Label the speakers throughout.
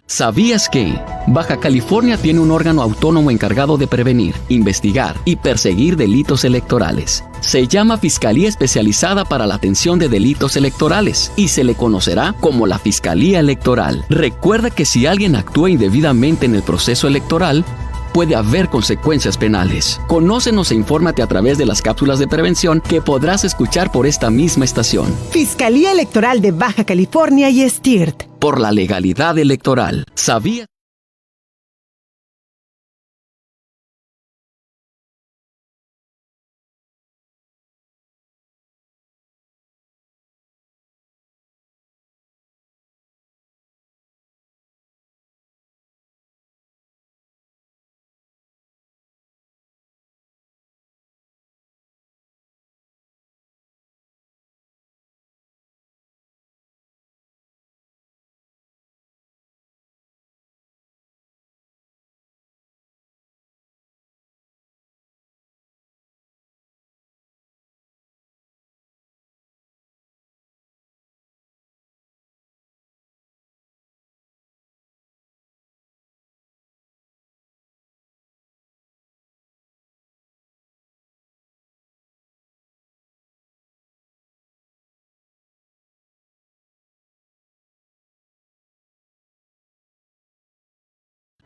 Speaker 1: ¿Sabías que Baja California tiene un órgano autónomo encargado de prevenir, investigar y perseguir delitos electorales? Se llama Fiscalía Especializada para la Atención de Delitos Electorales y se le conocerá como la Fiscalía Electoral. Recuerda que si alguien actúa indebidamente en el proceso electoral, puede haber consecuencias penales. Conócenos e infórmate a través de las cápsulas de prevención que podrás escuchar por esta misma estación.
Speaker 2: Fiscalía Electoral de Baja California y STIRT.
Speaker 1: Por la legalidad electoral. ¿Sabías?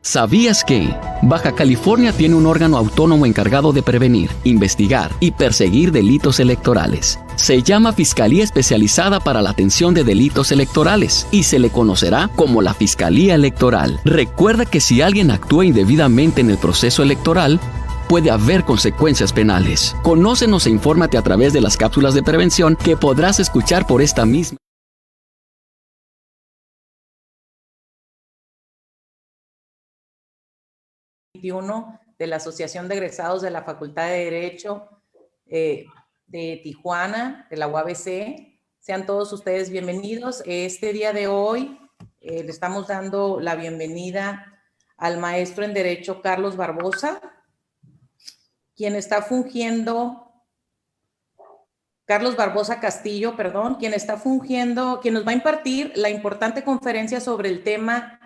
Speaker 1: ¿Sabías que Baja California tiene un órgano autónomo encargado de prevenir, investigar y perseguir delitos electorales? Se llama Fiscalía Especializada para la Atención de Delitos Electorales y se le conocerá como la Fiscalía Electoral. Recuerda que si alguien actúa indebidamente en el proceso electoral, puede haber consecuencias penales. Conócenos e infórmate a través de las cápsulas de prevención que podrás escuchar por esta misma.
Speaker 3: De la Asociación de Egresados de la Facultad de Derecho de Tijuana, de la UABC. Sean todos ustedes bienvenidos. Este día de hoy le estamos dando la bienvenida al maestro en Derecho Carlos Barbosa, quien está fungiendo, Carlos Barbosa Castillo, perdón, quien nos va a impartir la importante conferencia sobre el tema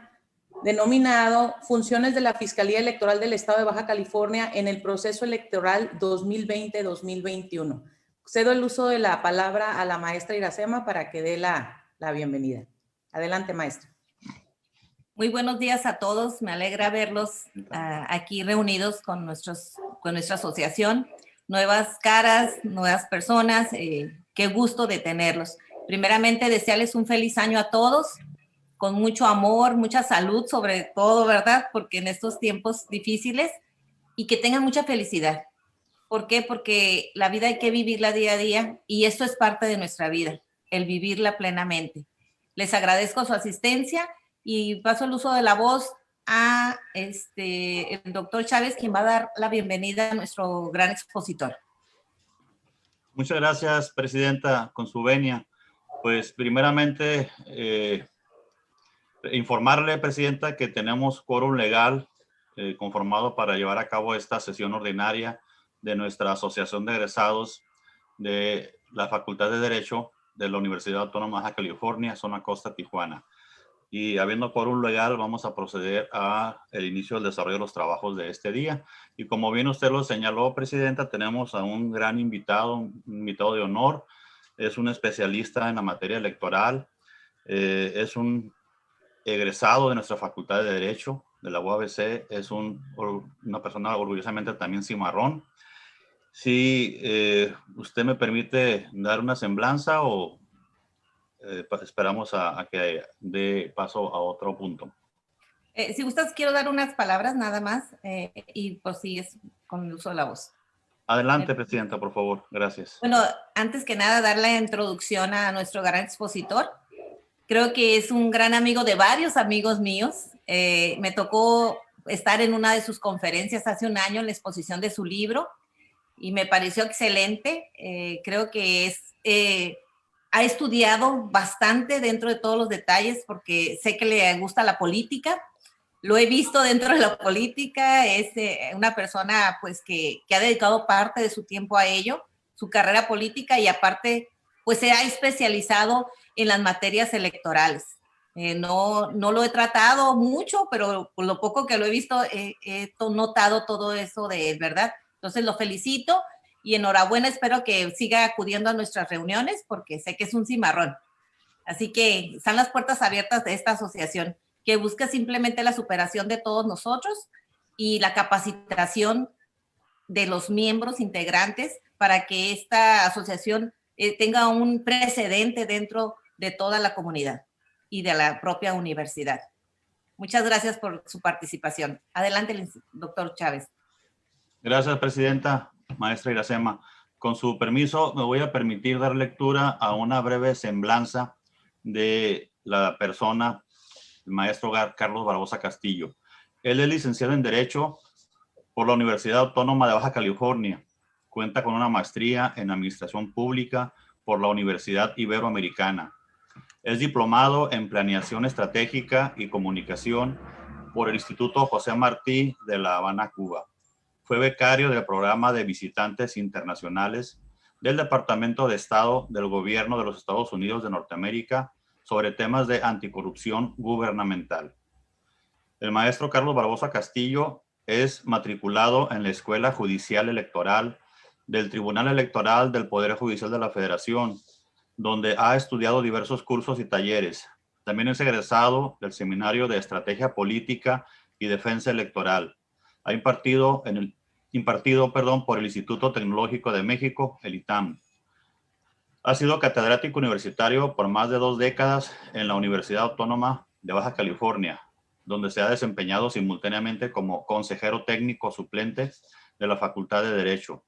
Speaker 3: denominado Funciones de la Fiscalía Electoral del Estado de Baja California en el proceso electoral 2020-2021. Cedo el uso de la palabra a la maestra Iracema para que dé la bienvenida. Adelante, maestra.
Speaker 4: Muy buenos días a todos. Me alegra verlos aquí reunidos con nuestra asociación. Nuevas caras, nuevas personas. Qué gusto de tenerlos. Primeramente, desearles un feliz año a todos, con mucho amor, mucha salud sobre todo, ¿verdad? Porque en estos tiempos difíciles, y que tengan mucha felicidad. ¿Por qué? Porque la vida hay que vivirla día a día y esto es parte de nuestra vida, el vivirla plenamente. Les agradezco su asistencia y paso el uso de la voz a el doctor Chávez, quien va a dar la bienvenida a nuestro gran expositor.
Speaker 5: Muchas gracias, presidenta, con su venia. Pues primeramente, informarle, presidenta, que tenemos quórum legal conformado para llevar a cabo esta sesión ordinaria de nuestra Asociación de Egresados de la Facultad de Derecho de la Universidad Autónoma de Baja California, zona Costa, Tijuana. Y habiendo quórum legal, vamos a proceder a el inicio del desarrollo de los trabajos de este día. Y como bien usted lo señaló, presidenta, tenemos a un gran invitado, un invitado de honor. Es un especialista en la materia electoral. Es un egresado de nuestra Facultad de Derecho de la UABC. Es una persona orgullosamente también cimarrón. Si usted me permite dar una semblanza o esperamos a que dé paso a otro punto.
Speaker 4: Si gustas, quiero dar unas palabras nada más y pues sí, es con el uso de la voz.
Speaker 5: Adelante, presidenta, por favor. Gracias.
Speaker 4: Bueno, antes que nada, dar la introducción a nuestro gran expositor. Creo que es un gran amigo de varios amigos míos. Me tocó estar en una de sus conferencias hace un año en la exposición de su libro y me pareció excelente. Creo que ha estudiado bastante dentro de todos los detalles porque sé que le gusta la política. Lo he visto dentro de la política. Es una persona pues que ha dedicado parte de su tiempo a ello, su carrera política, y aparte pues se ha especializado en las materias electorales. No lo he tratado mucho, pero por lo poco que lo he visto, he notado todo eso de verdad. Entonces lo felicito y enhorabuena, espero que siga acudiendo a nuestras reuniones porque sé que es un cimarrón. Así que están las puertas abiertas de esta asociación que busca simplemente la superación de todos nosotros y la capacitación de los miembros integrantes para que esta asociación tenga un precedente dentro de toda la comunidad y de la propia universidad. Muchas gracias por su participación. Adelante, doctor Chávez.
Speaker 5: Gracias, presidenta, maestra Iracema. Con su permiso, me voy a permitir dar lectura a una breve semblanza de la persona, el maestro Carlos Barbosa Castillo. Él es licenciado en Derecho por la Universidad Autónoma de Baja California. Cuenta con una maestría en Administración Pública por la Universidad Iberoamericana. Es diplomado en Planeación Estratégica y Comunicación por el Instituto José Martí de La Habana, Cuba. Fue becario del programa de visitantes internacionales del Departamento de Estado del Gobierno de los Estados Unidos de Norteamérica sobre temas de anticorrupción gubernamental. El maestro Carlos Barbosa Castillo es matriculado en la Escuela Judicial Electoral del Tribunal Electoral del Poder Judicial de la Federación, donde ha estudiado diversos cursos y talleres. También es egresado del Seminario de Estrategia Política y Defensa Electoral. Ha impartido por el Instituto Tecnológico de México, el ITAM. Ha sido catedrático universitario por más de 2 décadas en la Universidad Autónoma de Baja California, donde se ha desempeñado simultáneamente como consejero técnico suplente de la Facultad de Derecho,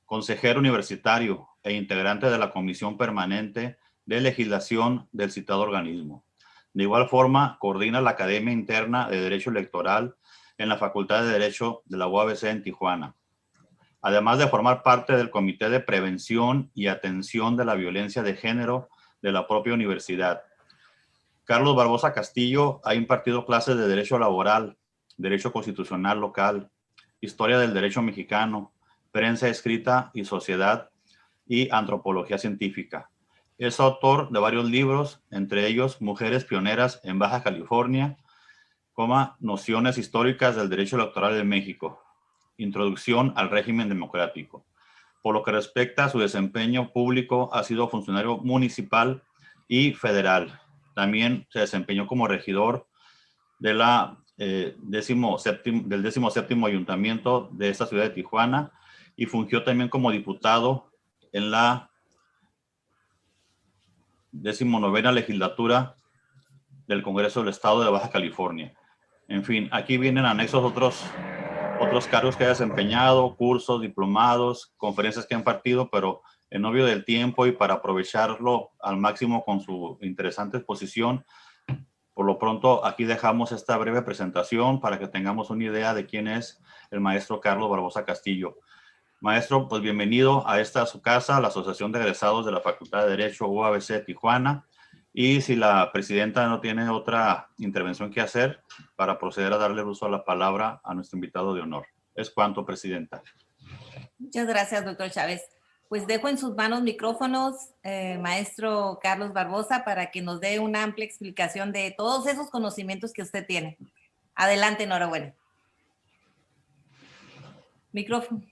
Speaker 5: consejero universitario e integrante de la Comisión Permanente de Legislación del citado organismo. De igual forma, coordina la Academia Interna de Derecho Electoral en la Facultad de Derecho de la UABC en Tijuana, además de formar parte del Comité de Prevención y Atención de la Violencia de Género de la propia universidad. Carlos Barbosa Castillo ha impartido clases de Derecho Laboral, Derecho Constitucional Local, Historia del Derecho Mexicano, Prensa Escrita y Sociedad y Antropología Científica. Es autor de varios libros, entre ellos Mujeres Pioneras en Baja California, Nociones Históricas del Derecho Electoral en México, Introducción al Régimen Democrático. Por lo que respecta a su desempeño público, ha sido funcionario municipal y federal. También se desempeñó como regidor de del 17º Ayuntamiento de esta ciudad de Tijuana y fungió también como diputado en la 19ª legislatura del Congreso del Estado de Baja California. En fin, aquí vienen anexos otros cargos que ha desempeñado, cursos, diplomados, conferencias que han impartido, pero en obvio del tiempo y para aprovecharlo al máximo con su interesante exposición, por lo pronto aquí dejamos esta breve presentación para que tengamos una idea de quién es el maestro Carlos Barbosa Castillo. Maestro, pues bienvenido a esta su casa, la Asociación de Egresados de la Facultad de Derecho UABC Tijuana. Y si la presidenta no tiene otra intervención que hacer, para proceder a darle uso a la palabra a nuestro invitado de honor. Es cuanto, presidenta.
Speaker 4: Muchas gracias, doctor Chávez. Pues dejo en sus manos micrófonos, maestro Carlos Barbosa, para que nos dé una amplia explicación de todos esos conocimientos que usted tiene. Adelante, enhorabuena. Micrófono.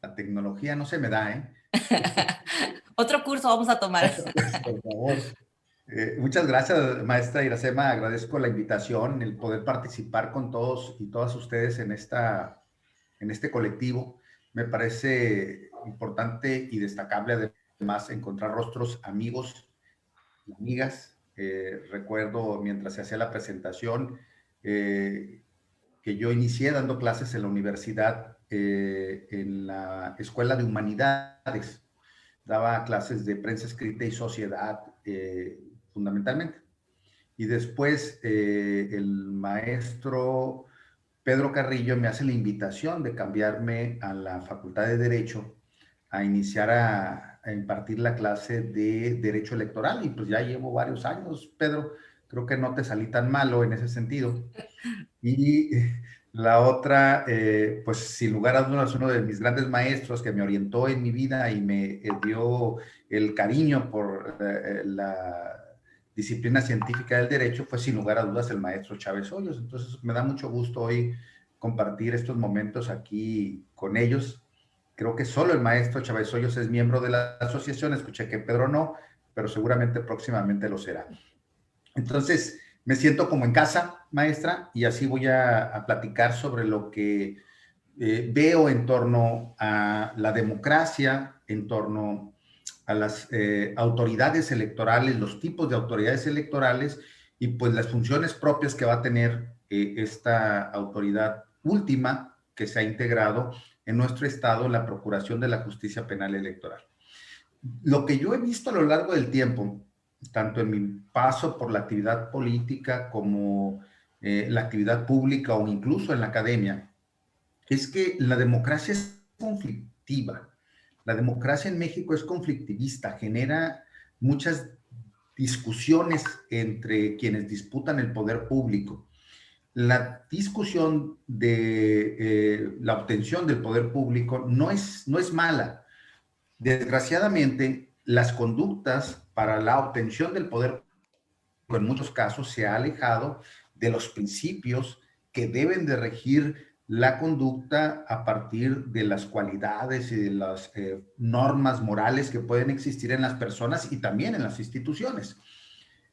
Speaker 6: La tecnología no se me da, ¿eh?
Speaker 4: Otro curso vamos a tomar.
Speaker 6: Por favor. Muchas gracias, maestra Iracema. Agradezco la invitación, el poder participar con todos y todas ustedes en este colectivo. Me parece importante y destacable, además, encontrar rostros amigos y amigas. Recuerdo, mientras se hacía la presentación, que yo inicié dando clases en la universidad, en la Escuela de Humanidades. Daba clases de prensa escrita y sociedad, fundamentalmente. Y después el maestro Pedro Carrillo me hace la invitación de cambiarme a la Facultad de Derecho a iniciar a impartir la clase de Derecho Electoral. Y pues ya llevo varios años, Pedro. Creo que no te salí tan malo en ese sentido. Y la otra, pues sin lugar a dudas, uno de mis grandes maestros que me orientó en mi vida y me dio el cariño por la disciplina científica del derecho fue sin lugar a dudas el maestro Chávez Hoyos. Entonces me da mucho gusto hoy compartir estos momentos aquí con ellos. Creo que solo el maestro Chávez Hoyos es miembro de la asociación, escuché que Pedro no, pero seguramente próximamente lo será. Entonces me siento como en casa, maestra, y así voy a platicar sobre lo que veo en torno a la democracia, en torno a las autoridades electorales, los tipos de autoridades electorales y pues las funciones propias que va a tener esta autoridad última que se ha integrado en nuestro estado en la Procuración de la Justicia Penal Electoral. Lo que yo he visto a lo largo del tiempo, tanto en mi paso por la actividad política como la actividad pública o incluso en la academia, es que la democracia es conflictiva. La democracia en México es conflictivista, genera muchas discusiones entre quienes disputan el poder público. La discusión de la obtención del poder público no es mala. Desgraciadamente, las conductas para la obtención del poder público en muchos casos se ha alejado de los principios que deben de regir la conducta a partir de las cualidades y de las normas morales que pueden existir en las personas y también en las instituciones.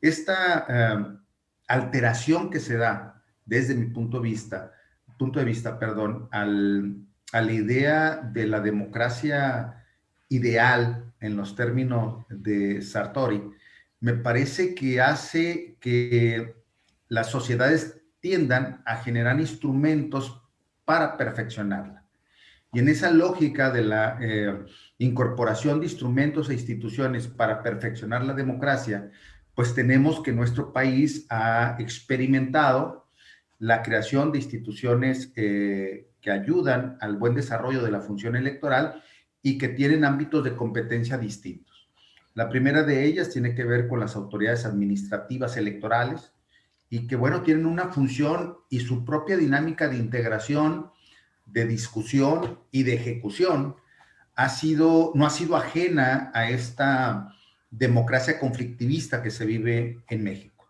Speaker 6: Esta alteración que se da desde mi punto de vista, a la idea de la democracia ideal en los términos de Sartori, me parece que hace que las sociedades tiendan a generar instrumentos para perfeccionarla. Y en esa lógica de la incorporación de instrumentos e instituciones para perfeccionar la democracia, pues tenemos que nuestro país ha experimentado la creación de instituciones que ayudan al buen desarrollo de la función electoral y que tienen ámbitos de competencia distintos. La primera de ellas tiene que ver con las autoridades administrativas electorales, y que, bueno, tienen una función y su propia dinámica de integración, de discusión y de ejecución no ha sido ajena a esta democracia conflictivista que se vive en México.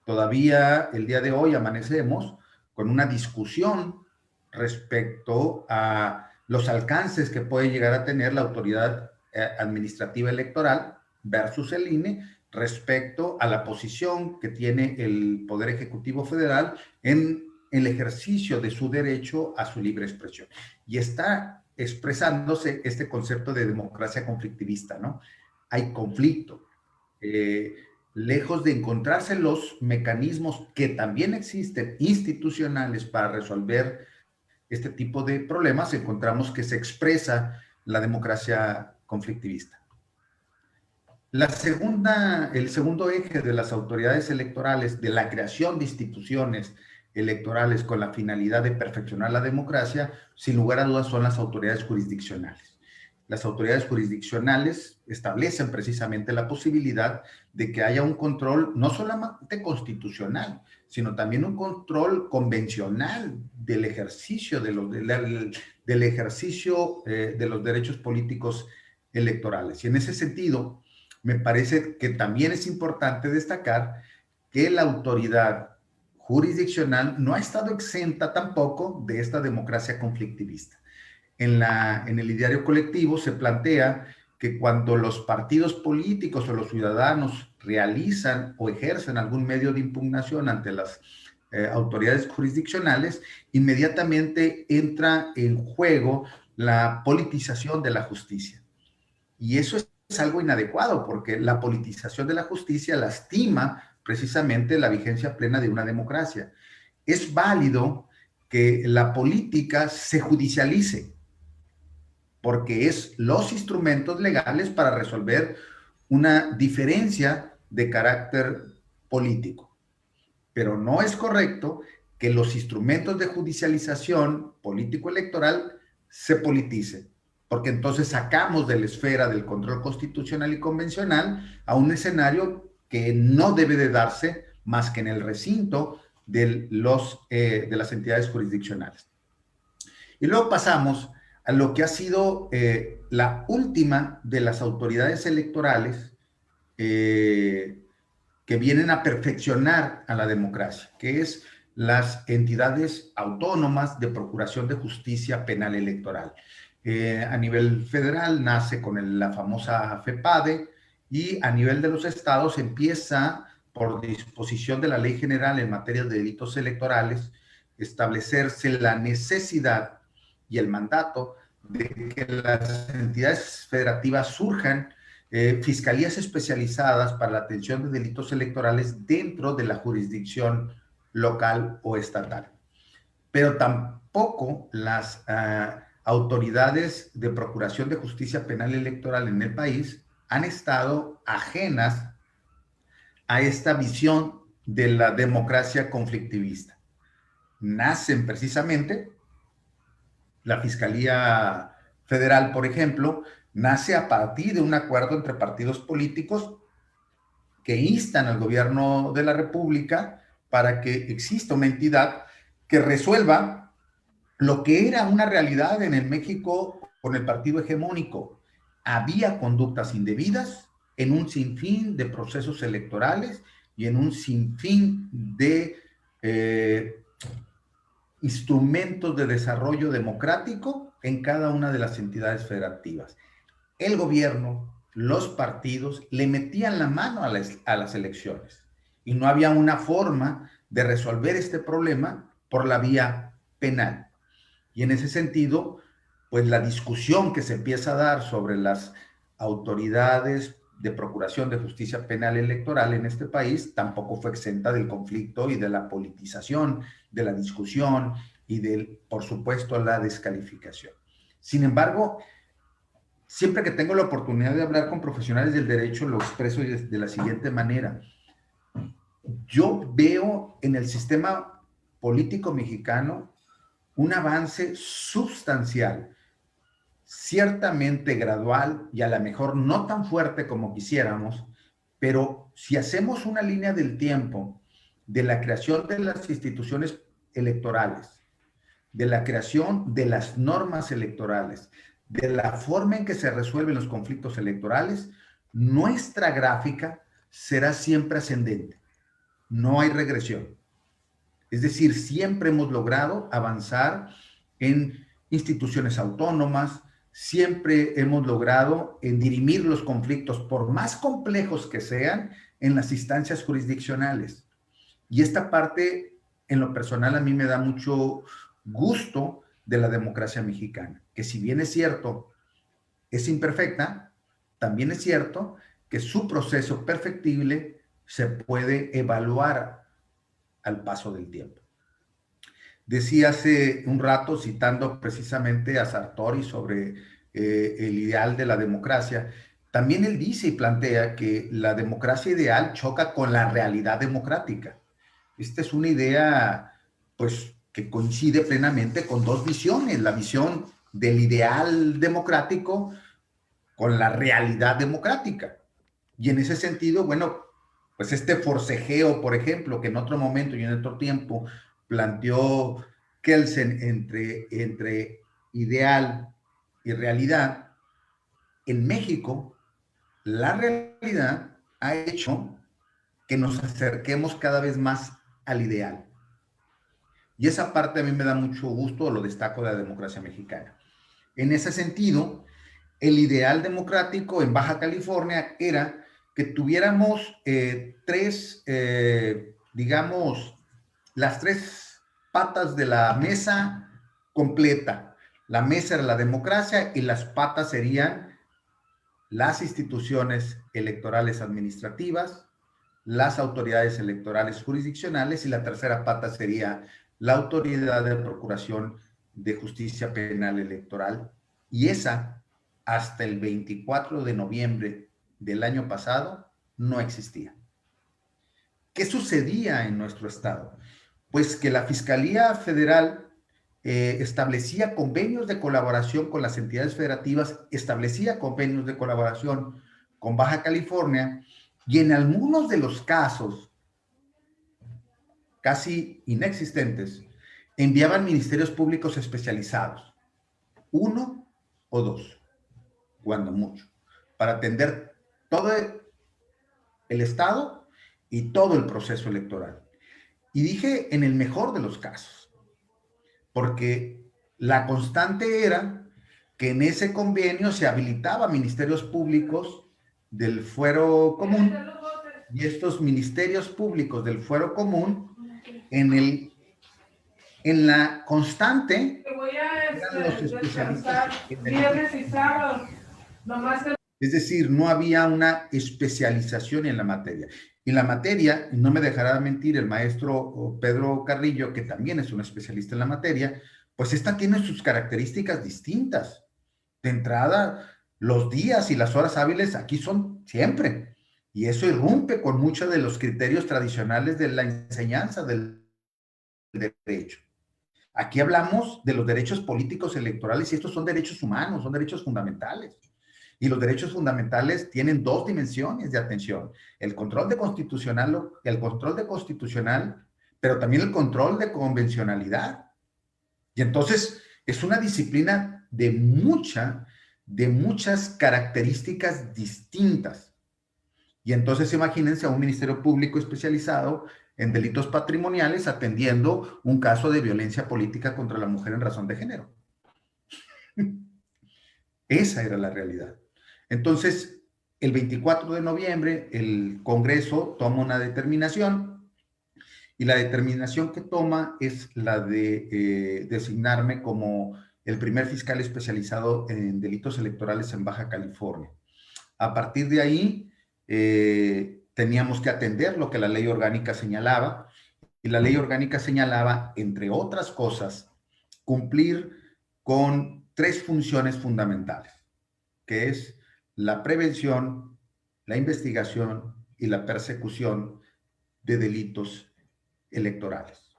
Speaker 6: Todavía el día de hoy amanecemos con una discusión respecto a los alcances que puede llegar a tener la autoridad administrativa electoral versus el INE, respecto a la posición que tiene el Poder Ejecutivo Federal en el ejercicio de su derecho a su libre expresión. Y está expresándose este concepto de democracia conflictivista, ¿no? Hay conflicto. Lejos de encontrarse los mecanismos que también existen institucionales para resolver este tipo de problemas, encontramos que se expresa la democracia conflictivista. El segundo eje de las autoridades electorales, de la creación de instituciones electorales con la finalidad de perfeccionar la democracia, sin lugar a dudas son las autoridades jurisdiccionales. Las autoridades jurisdiccionales establecen precisamente la posibilidad de que haya un control no solamente constitucional, sino también un control convencional del ejercicio de los derechos políticos electorales. Y en ese sentido, me parece que también es importante destacar que la autoridad jurisdiccional no ha estado exenta tampoco de esta democracia conflictivista. En el ideario colectivo se plantea que cuando los partidos políticos o los ciudadanos realizan o ejercen algún medio de impugnación ante las autoridades jurisdiccionales, inmediatamente entra en juego la politización de la justicia. Y eso es algo inadecuado, porque la politización de la justicia lastima precisamente la vigencia plena de una democracia. Es válido que la política se judicialice, porque es los instrumentos legales para resolver una diferencia de carácter político. Pero no es correcto que los instrumentos de judicialización político-electoral se politicen, porque entonces sacamos de la esfera del control constitucional y convencional a un escenario que no debe de darse más que en el recinto de las entidades jurisdiccionales. Y luego pasamos a lo que ha sido la última de las autoridades electorales que vienen a perfeccionar a la democracia, que es las entidades autónomas de procuración de justicia penal electoral. A nivel federal nace con la famosa FEPADE y a nivel de los estados empieza por disposición de la Ley General en materia de delitos electorales establecerse la necesidad y el mandato de que las entidades federativas surjan fiscalías especializadas para la atención de delitos electorales dentro de la jurisdicción local o estatal. Pero tampoco las autoridades de procuración de justicia penal electoral en el país han estado ajenas a esta visión de la democracia conflictivista. Nacen precisamente, la Fiscalía Federal, por ejemplo, nace a partir de un acuerdo entre partidos políticos que instan al gobierno de la República para que exista una entidad que resuelva lo que era una realidad en el México con el partido hegemónico. Había conductas indebidas en un sinfín de procesos electorales y en un sinfín de instrumentos de desarrollo democrático en cada una de las entidades federativas. El gobierno, los partidos, le metían la mano a las elecciones y no había una forma de resolver este problema por la vía penal. Y en ese sentido, pues la discusión que se empieza a dar sobre las autoridades de procuración de justicia penal electoral en este país tampoco fue exenta del conflicto y de la politización, de la discusión y de, por supuesto, la descalificación. Sin embargo, siempre que tengo la oportunidad de hablar con profesionales del derecho, lo expreso de la siguiente manera. Yo veo en el sistema político mexicano un avance sustancial, ciertamente gradual y a lo mejor no tan fuerte como quisiéramos, pero si hacemos una línea del tiempo de la creación de las instituciones electorales, de la creación de las normas electorales, de la forma en que se resuelven los conflictos electorales, nuestra gráfica será siempre ascendente. No hay regresión. Es decir, siempre hemos logrado avanzar en instituciones autónomas, siempre hemos logrado dirimir los conflictos, por más complejos que sean, en las instancias jurisdiccionales. Y esta parte, en lo personal, a mí me da mucho gusto de la democracia mexicana, que si bien es cierto, es imperfecta, también es cierto que su proceso perfectible se puede evaluar al paso del tiempo. Decía hace un rato, citando precisamente a Sartori sobre el ideal de la democracia, también él dice y plantea que la democracia ideal choca con la realidad democrática. Esta es una idea, pues, que coincide plenamente con dos visiones, la visión del ideal democrático con la realidad democrática. Y en ese sentido, bueno, pues este forcejeo, por ejemplo, que en otro momento y en otro tiempo planteó Kelsen entre ideal y realidad, en México, la realidad ha hecho que nos acerquemos cada vez más al ideal. Y esa parte a mí me da mucho gusto, lo destaco de la democracia mexicana. En ese sentido, el ideal democrático en Baja California era que tuviéramos digamos, las tres patas de la mesa completa. La mesa era la democracia y las patas serían las instituciones electorales administrativas, las autoridades electorales jurisdiccionales y la tercera pata sería la autoridad de procuración de justicia penal electoral. Y esa, hasta el 24 de noviembre del año pasado, no existía. ¿Qué sucedía en nuestro estado? Pues que la Fiscalía Federal establecía convenios de colaboración con las entidades federativas, establecía convenios de colaboración con Baja California y en algunos de los casos, casi inexistentes, enviaban ministerios públicos especializados, uno o dos, cuando mucho, para atender todo el estado y todo el proceso electoral. Y dije en el mejor de los casos, porque la constante era que en ese convenio se habilitaba ministerios públicos del fuero común, y estos ministerios públicos del fuero común, en la constante, eran los especialistas en
Speaker 7: viernes y sábados.
Speaker 6: Es decir, no había una especialización en la materia. Y la materia, no me dejará mentir el maestro Pedro Carrillo, que también es un especialista en la materia, pues esta tiene sus características distintas. De entrada, los días y las horas hábiles aquí son siempre. Y eso irrumpe con muchos de los criterios tradicionales de la enseñanza del derecho. Aquí hablamos de los derechos políticos electorales y estos son derechos humanos, son derechos fundamentales. Y los derechos fundamentales tienen dos dimensiones de atención. El control de constitucional, pero también el control de convencionalidad. Y entonces es una disciplina de muchas características distintas. Y entonces imagínense a un ministerio público especializado en delitos patrimoniales atendiendo un caso de violencia política contra la mujer en razón de género. Esa era la realidad. Entonces, el 24 de noviembre, el Congreso toma una determinación, y la determinación que toma es la de designarme como el primer fiscal especializado en delitos electorales en Baja California. A partir de ahí, teníamos que atender lo que la ley orgánica señalaba, y la ley orgánica señalaba, entre otras cosas, cumplir con 3 funciones fundamentales, que es la prevención, la investigación y la persecución de delitos electorales.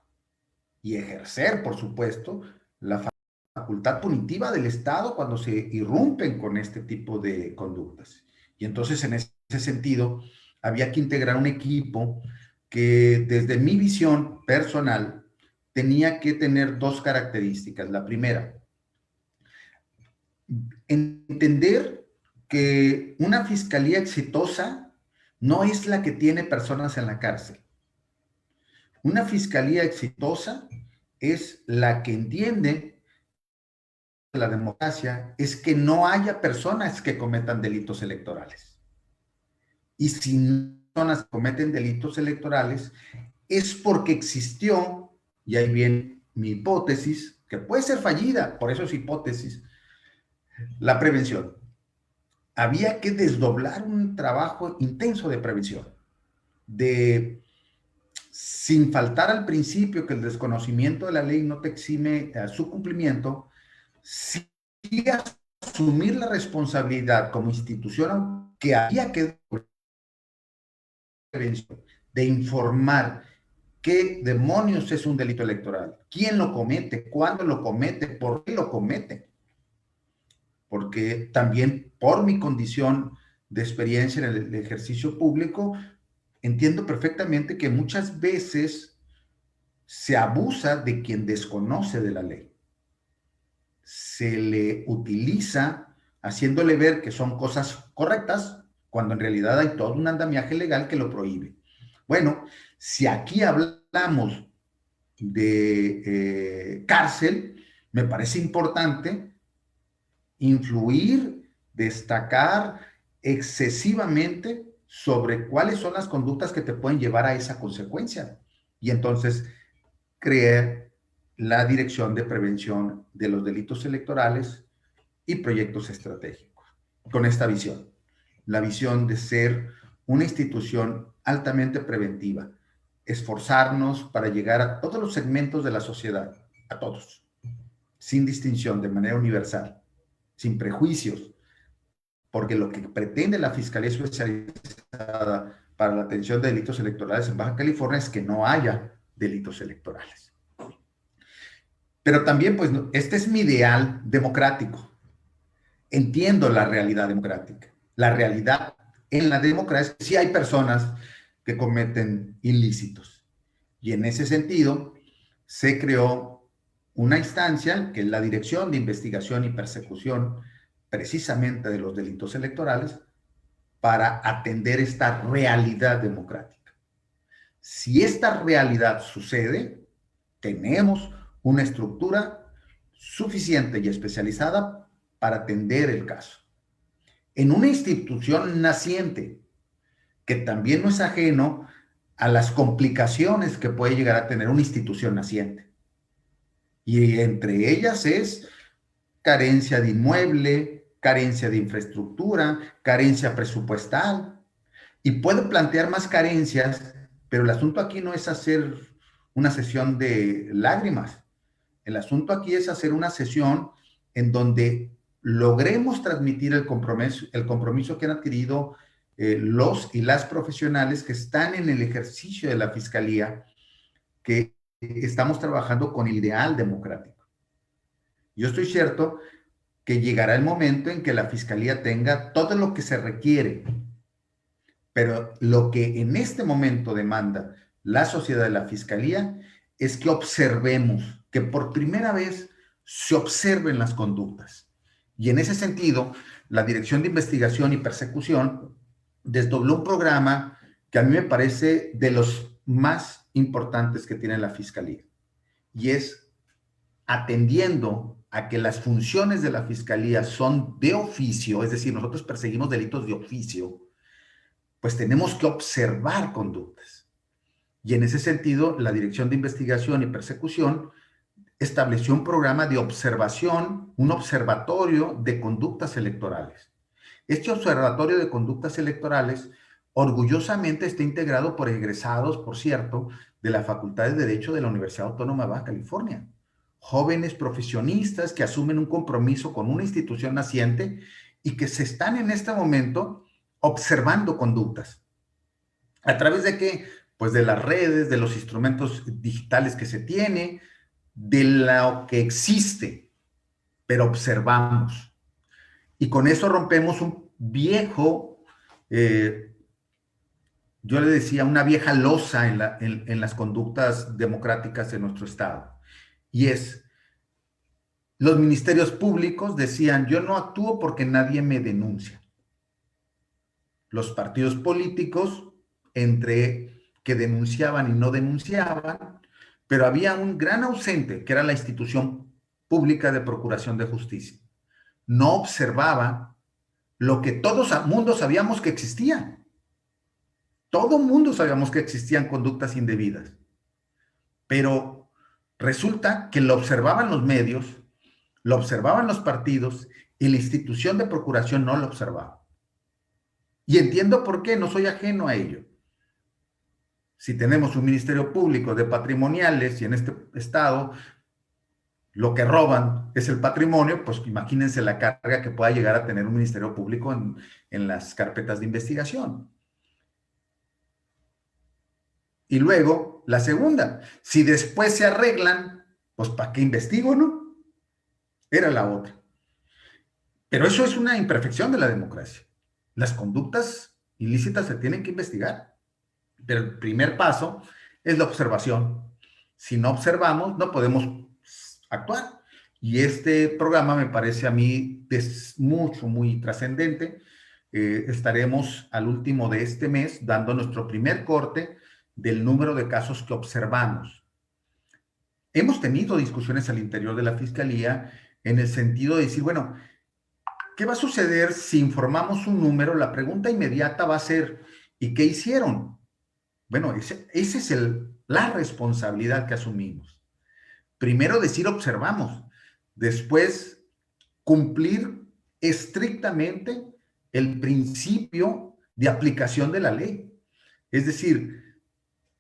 Speaker 6: Y ejercer, por supuesto, la facultad punitiva del Estado cuando se irrumpen con este tipo de conductas. Y entonces, en ese sentido, había que integrar un equipo que, desde mi visión personal, tenía que tener 2 características. La primera, entender que una fiscalía exitosa no es la que tiene personas en la cárcel. Una fiscalía exitosa es la que entiende que la democracia es que no haya personas que cometan delitos electorales. Y si personas cometen delitos electorales es porque existió, y ahí viene mi hipótesis, que puede ser fallida, por eso es hipótesis, la prevención. Había que desdoblar un trabajo intenso de prevención, sin faltar al principio que el desconocimiento de la ley no te exime a su cumplimiento, sí asumir la responsabilidad como institución que había que de informar qué demonios es un delito electoral, quién lo comete, cuándo lo comete, por qué lo comete. Porque también por mi condición de experiencia en el ejercicio público, entiendo perfectamente que muchas veces se abusa de quien desconoce de la ley. Se le utiliza haciéndole ver que son cosas correctas, cuando en realidad hay todo un andamiaje legal que lo prohíbe. Bueno, si aquí hablamos de cárcel, me parece importante influir, destacar excesivamente sobre cuáles son las conductas que te pueden llevar a esa consecuencia. Y entonces crear la Dirección de Prevención de los Delitos Electorales y Proyectos Estratégicos, con esta visión, la visión de ser una institución altamente preventiva, esforzarnos para llegar a todos los segmentos de la sociedad, a todos, sin distinción, de manera universal, sin prejuicios, porque lo que pretende la Fiscalía Especializada para la Atención de Delitos Electorales en Baja California es que no haya delitos electorales. Pero también, pues, este es mi ideal democrático. Entiendo la realidad democrática. La realidad en la democracia es que sí hay personas que cometen ilícitos. Y en ese sentido, se creó una instancia, que es la Dirección de Investigación y Persecución, precisamente de los delitos electorales, para atender esta realidad democrática. Si esta realidad sucede, tenemos una estructura suficiente y especializada para atender el caso. En una institución naciente, que también no es ajeno a las complicaciones que puede llegar a tener una institución naciente. Y entre ellas es carencia de inmueble, carencia de infraestructura, carencia presupuestal, y puede plantear más carencias, pero el asunto aquí no es hacer una sesión de lágrimas. El asunto aquí es hacer una sesión en donde logremos transmitir el compromiso que han adquirido los y las profesionales que están en el ejercicio de la fiscalía, que estamos trabajando con el ideal democrático. Yo estoy cierto que llegará el momento en que la fiscalía tenga todo lo que se requiere, pero lo que en este momento demanda la sociedad de la fiscalía es que observemos, que por primera vez se observen las conductas. Y en ese sentido, la Dirección de Investigación y Persecución desdobló un programa que a mí me parece de los más importantes que tiene la Fiscalía, y es atendiendo a que las funciones de la Fiscalía son de oficio, es decir, nosotros perseguimos delitos de oficio, pues tenemos que observar conductas. Y en ese sentido, la Dirección de Investigación y Persecución estableció un programa de observación, un observatorio de conductas electorales. Este observatorio de conductas electorales orgullosamente está integrado por egresados, por cierto, de la Facultad de Derecho de la Universidad Autónoma de Baja California. Jóvenes profesionistas que asumen un compromiso con una institución naciente y que se están en este momento observando conductas. ¿A través de qué? Pues de las redes, de los instrumentos digitales que se tiene, de lo que existe, pero observamos. Y con eso rompemos un viejo, yo le decía, una vieja losa en las conductas democráticas de nuestro Estado. Y es, los ministerios públicos decían, yo no actúo porque nadie me denuncia. Los partidos políticos, entre que denunciaban y no denunciaban, pero había un gran ausente, que era la institución pública de procuración de justicia. No observaba lo que todo el mundo sabíamos que existía. Todo el mundo sabíamos que existían conductas indebidas. Pero resulta que lo observaban los medios, lo observaban los partidos y la institución de procuración no lo observaba. Y entiendo por qué, no soy ajeno a ello. Si tenemos un ministerio público de patrimoniales y en este estado lo que roban es el patrimonio, pues imagínense la carga que pueda llegar a tener un ministerio público en las carpetas de investigación. Y luego, la segunda, si después se arreglan, pues ¿para qué investigo, no? Era la otra. Pero eso es una imperfección de la democracia. Las conductas ilícitas se tienen que investigar. Pero el primer paso es la observación. Si no observamos, no podemos actuar. Y este programa me parece a mí es muy trascendente. Estaremos al último de este mes dando nuestro primer corte del número de casos que observamos. Hemos tenido discusiones al interior de la Fiscalía en el sentido de decir, bueno, ¿qué va a suceder si informamos un número? La pregunta inmediata va a ser, ¿y qué hicieron? Bueno, esa es la responsabilidad que asumimos. Primero decir observamos, después cumplir estrictamente el principio de aplicación de la ley. Es decir,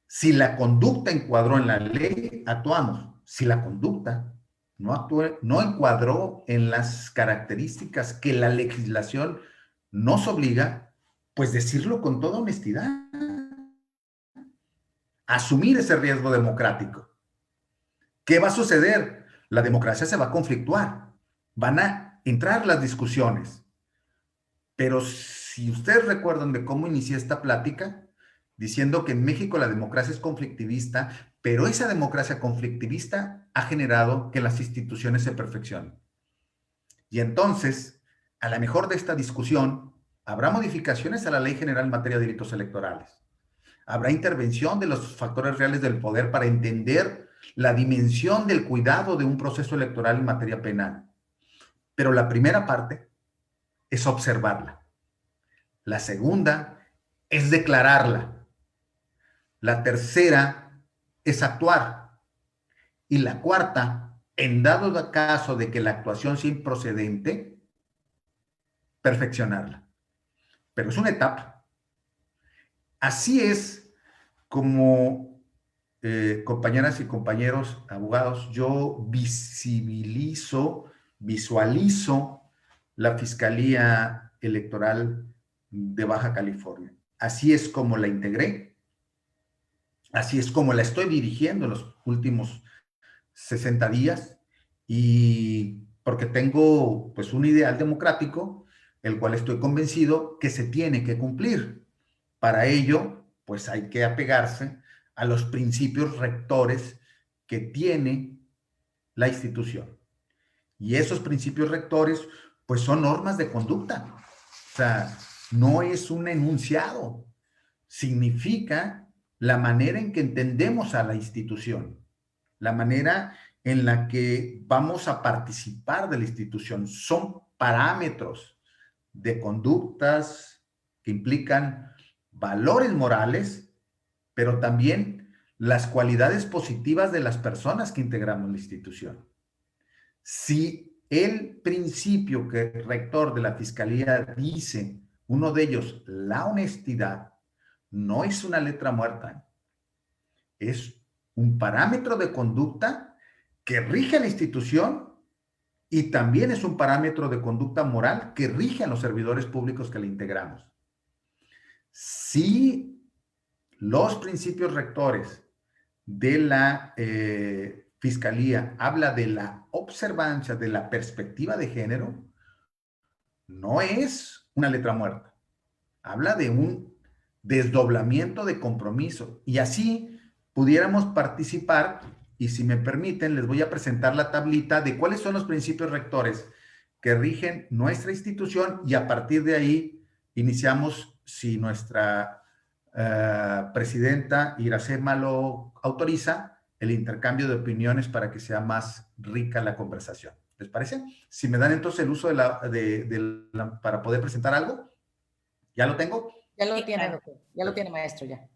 Speaker 6: si la conducta encuadró en la ley, actuamos. Si la conducta no encuadró en las características que la legislación nos obliga, pues decirlo con toda honestidad. Asumir ese riesgo democrático. ¿Qué va a suceder? La democracia se va a conflictuar. Van a entrar las discusiones. Pero si ustedes recuerdan de cómo inicié esta plática, diciendo que en México la democracia es conflictivista, pero esa democracia conflictivista ha generado que las instituciones se perfeccionen. Y entonces, a lo mejor de esta discusión, habrá modificaciones a la Ley General en materia de delitos electorales. Habrá intervención de los factores reales del poder para entender la dimensión del cuidado de un proceso electoral en materia penal. Pero la primera parte es observarla. La segunda es declararla. La tercera es actuar. Y la cuarta, en dado caso de que la actuación sea improcedente, perfeccionarla. Pero es una etapa. Así es como, compañeras y compañeros abogados, yo visualizo la Fiscalía Electoral de Baja California. Así es como la integré, así es como la estoy dirigiendo en los últimos 60 días, y porque tengo pues un ideal democrático, el cual estoy convencido que se tiene que cumplir. Para ello, pues hay que apegarse a los principios rectores que tiene la institución. Y esos principios rectores, pues son normas de conducta. O sea, no es un enunciado. Significa la manera en que entendemos a la institución, la manera en la que vamos a participar de la institución. Son parámetros de conductas que implican valores morales, pero también las cualidades positivas de las personas que integramos la institución. Si el principio rector de la Fiscalía dice, uno de ellos, la honestidad, no es una letra muerta, es un parámetro de conducta que rige a la institución y también es un parámetro de conducta moral que rige a los servidores públicos que le integramos. Si los principios rectores de la Fiscalía habla de la observancia de la perspectiva de género, no es una letra muerta. Habla de un desdoblamiento de compromiso. Y así pudiéramos participar, y si me permiten, les voy a presentar la tablita de cuáles son los principios rectores que rigen nuestra institución, y a partir de ahí iniciamos, si nuestra presidenta Iracema lo autoriza, el intercambio de opiniones para que sea más rica la conversación. ¿Les parece? Si me dan entonces el uso para poder presentar algo. ¿Ya lo tengo?
Speaker 3: Ya lo tiene, doctor. Ya lo tiene, maestro, ya.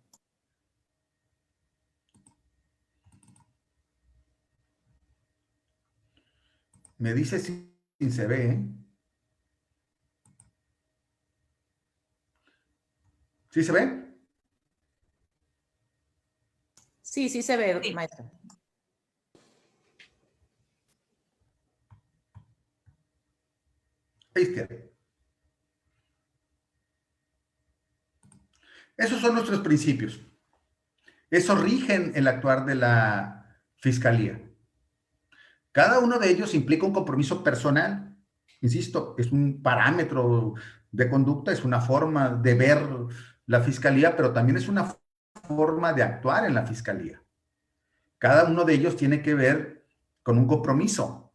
Speaker 6: Me dice si se ve, ¿eh? ¿Sí se ve?
Speaker 3: Sí, sí se ve, maestro.
Speaker 6: Ahí está. Esos son nuestros principios. Esos rigen el actuar de la Fiscalía. Cada uno de ellos implica un compromiso personal. Insisto, es un parámetro de conducta, es una forma de ver la Fiscalía, pero también es una forma de actuar en la Fiscalía. Cada uno de ellos tiene que ver con un compromiso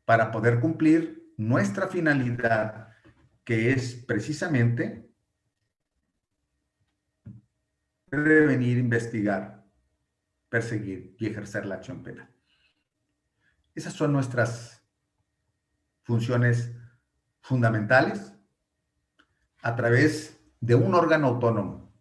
Speaker 6: para poder cumplir nuestra finalidad, que es precisamente prevenir, investigar, perseguir y ejercer la acción penal. Esas son nuestras funciones fundamentales a través de un órgano autónomo.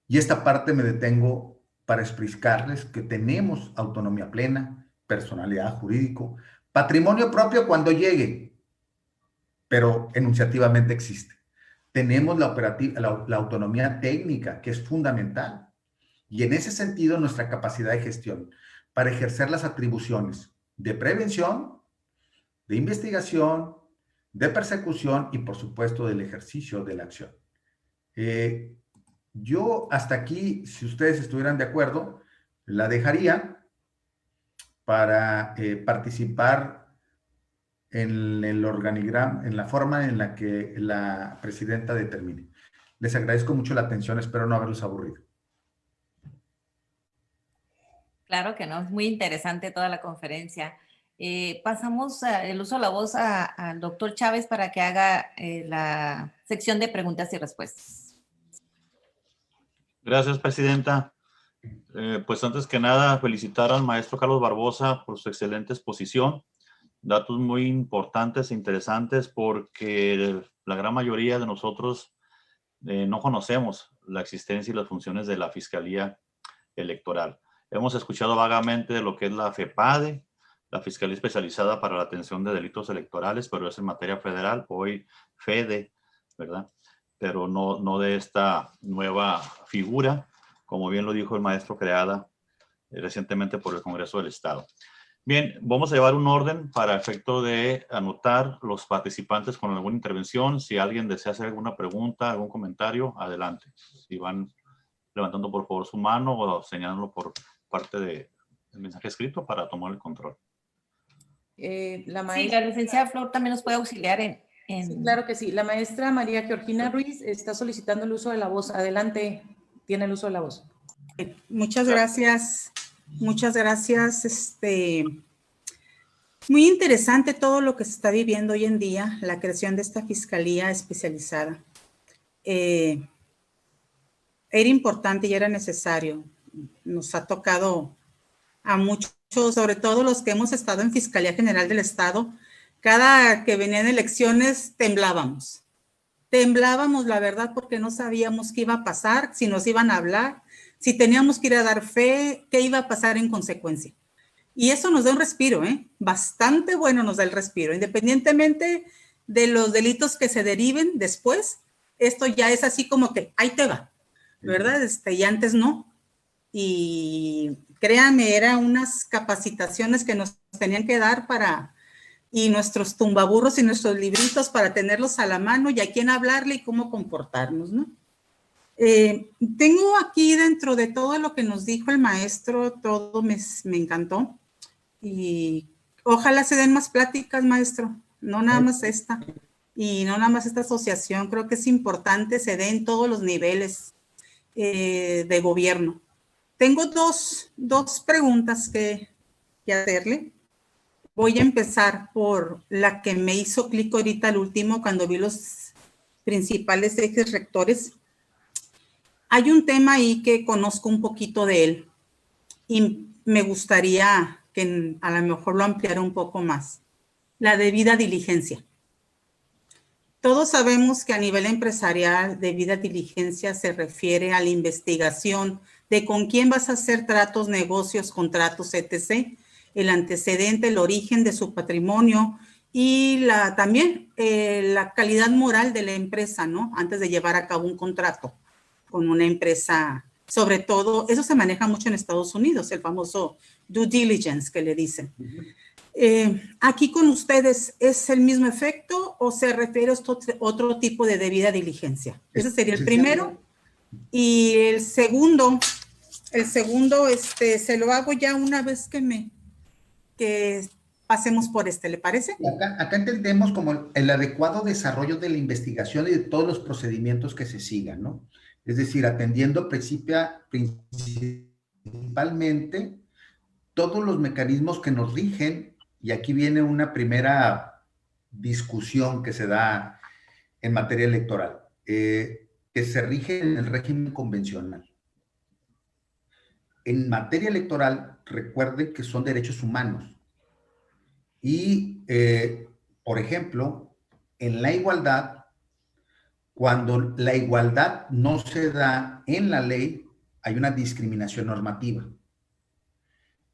Speaker 6: Y esta parte me detengo para explicarles que tenemos autonomía plena, personalidad jurídico, patrimonio propio cuando llegue, pero enunciativamente existe. Tenemos la autonomía técnica, que es fundamental. Y en ese sentido, nuestra capacidad de gestión para ejercer las atribuciones de prevención, de investigación, de persecución y, por supuesto, del ejercicio de la acción. Yo hasta aquí, si ustedes estuvieran de acuerdo, la dejaría para participar en el organigrama, en la forma en la que la presidenta determine. Les agradezco mucho la atención, espero no haberlos aburrido.
Speaker 4: Claro que no, es muy interesante toda la conferencia. Pasamos el uso de la voz al doctor Chávez para que haga la sección de preguntas y respuestas.
Speaker 5: Gracias, presidenta. Pues antes que nada, felicitar al maestro Carlos Barbosa por su excelente exposición. Datos muy importantes e interesantes porque la gran mayoría de nosotros no conocemos la existencia y las funciones de la Fiscalía Electoral. Hemos escuchado vagamente de lo que es la FEPADE, la Fiscalía Especializada para la Atención de Delitos Electorales, pero es en materia federal, hoy FEDE, ¿verdad? Pero no de esta nueva figura, como bien lo dijo el maestro, creada recientemente por el Congreso del Estado. Bien, vamos a llevar un orden para efecto de anotar los participantes con alguna intervención. Si alguien desea hacer alguna pregunta, algún comentario, adelante. Si van levantando por favor su mano o señalándolo por parte del mensaje escrito para tomar el control.
Speaker 3: La
Speaker 4: Sí,
Speaker 3: maestra,
Speaker 4: la licenciada Flor también nos puede auxiliar en...
Speaker 3: sí, claro que sí. La maestra María Georgina Ruiz está solicitando el uso de la voz. Adelante, tiene el uso de la voz.
Speaker 7: Muchas gracias. Muchas gracias. Muy interesante todo lo que se está viviendo hoy en día, la creación de esta fiscalía especializada. Era importante y era necesario. Nos ha tocado a muchos, sobre todo los que hemos estado en Fiscalía General del Estado, cada que venían elecciones temblábamos. Temblábamos, la verdad, porque no sabíamos qué iba a pasar, si nos iban a hablar, si teníamos que ir a dar fe, qué iba a pasar en consecuencia. Y eso nos da un respiro, bastante bueno nos da el respiro, independientemente de los delitos que se deriven después, esto ya es así como que ahí te va, ¿verdad? Y antes no. Y créanme, eran unas capacitaciones que nos tenían que dar y nuestros tumbaburros y nuestros libritos para tenerlos a la mano y a quién hablarle y cómo comportarnos, ¿no? Tengo aquí dentro de todo lo que nos dijo el maestro, todo me encantó y ojalá se den más pláticas, maestro, no nada más esta y no nada más esta asociación, creo que es importante se dé en todos los niveles de gobierno. Tengo dos preguntas que hacerle. Voy a empezar por la que me hizo clic ahorita al último cuando vi los principales ejes rectores. Hay un tema ahí que conozco un poquito de él y me gustaría que a lo mejor lo ampliara un poco más. La debida diligencia. Todos sabemos que a nivel empresarial, debida diligencia se refiere a la investigación de con quién vas a hacer tratos, negocios, contratos, etc., el antecedente, el origen de su patrimonio y también la calidad moral de la empresa, ¿no? Antes de llevar a cabo un contrato con una empresa, sobre todo, eso se maneja mucho en Estados Unidos, el famoso due diligence que le dicen. Aquí con ustedes, ¿es el mismo efecto o se refiere a otro tipo de debida diligencia? Ese sería el primero. Y el segundo, se lo hago ya una vez que pasemos por ¿le parece?
Speaker 6: Acá entendemos como el adecuado desarrollo de la investigación y de todos los procedimientos que se sigan, ¿no? Es decir, atendiendo principalmente todos los mecanismos que nos rigen, y aquí viene una primera discusión que se da en materia electoral, que se rige en el régimen convencional. En materia electoral, recuerden que son derechos humanos. Y, por ejemplo, en la igualdad, cuando la igualdad no se da en la ley, hay una discriminación normativa.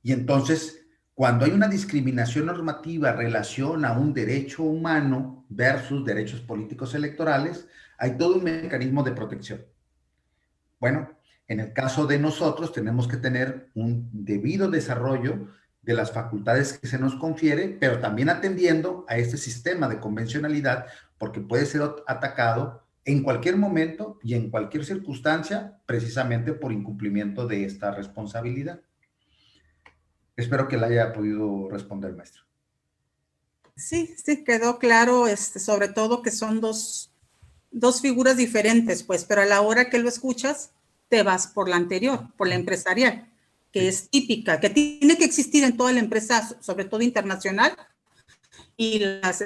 Speaker 6: Y entonces, cuando hay una discriminación normativa en relación a un derecho humano versus derechos políticos electorales, hay todo un mecanismo de protección. Bueno, en el caso de nosotros tenemos que tener un debido desarrollo de las facultades que se nos confiere, pero también atendiendo a este sistema de convencionalidad, porque puede ser atacado en cualquier momento y en cualquier circunstancia, precisamente por incumplimiento de esta responsabilidad. Espero que la haya podido responder, maestro.
Speaker 7: Sí, quedó claro, sobre todo que son dos figuras diferentes, pues, pero a la hora que lo escuchas, te vas por la anterior, por la empresarial, que es típica, que tiene que existir en toda la empresa, sobre todo internacional, y las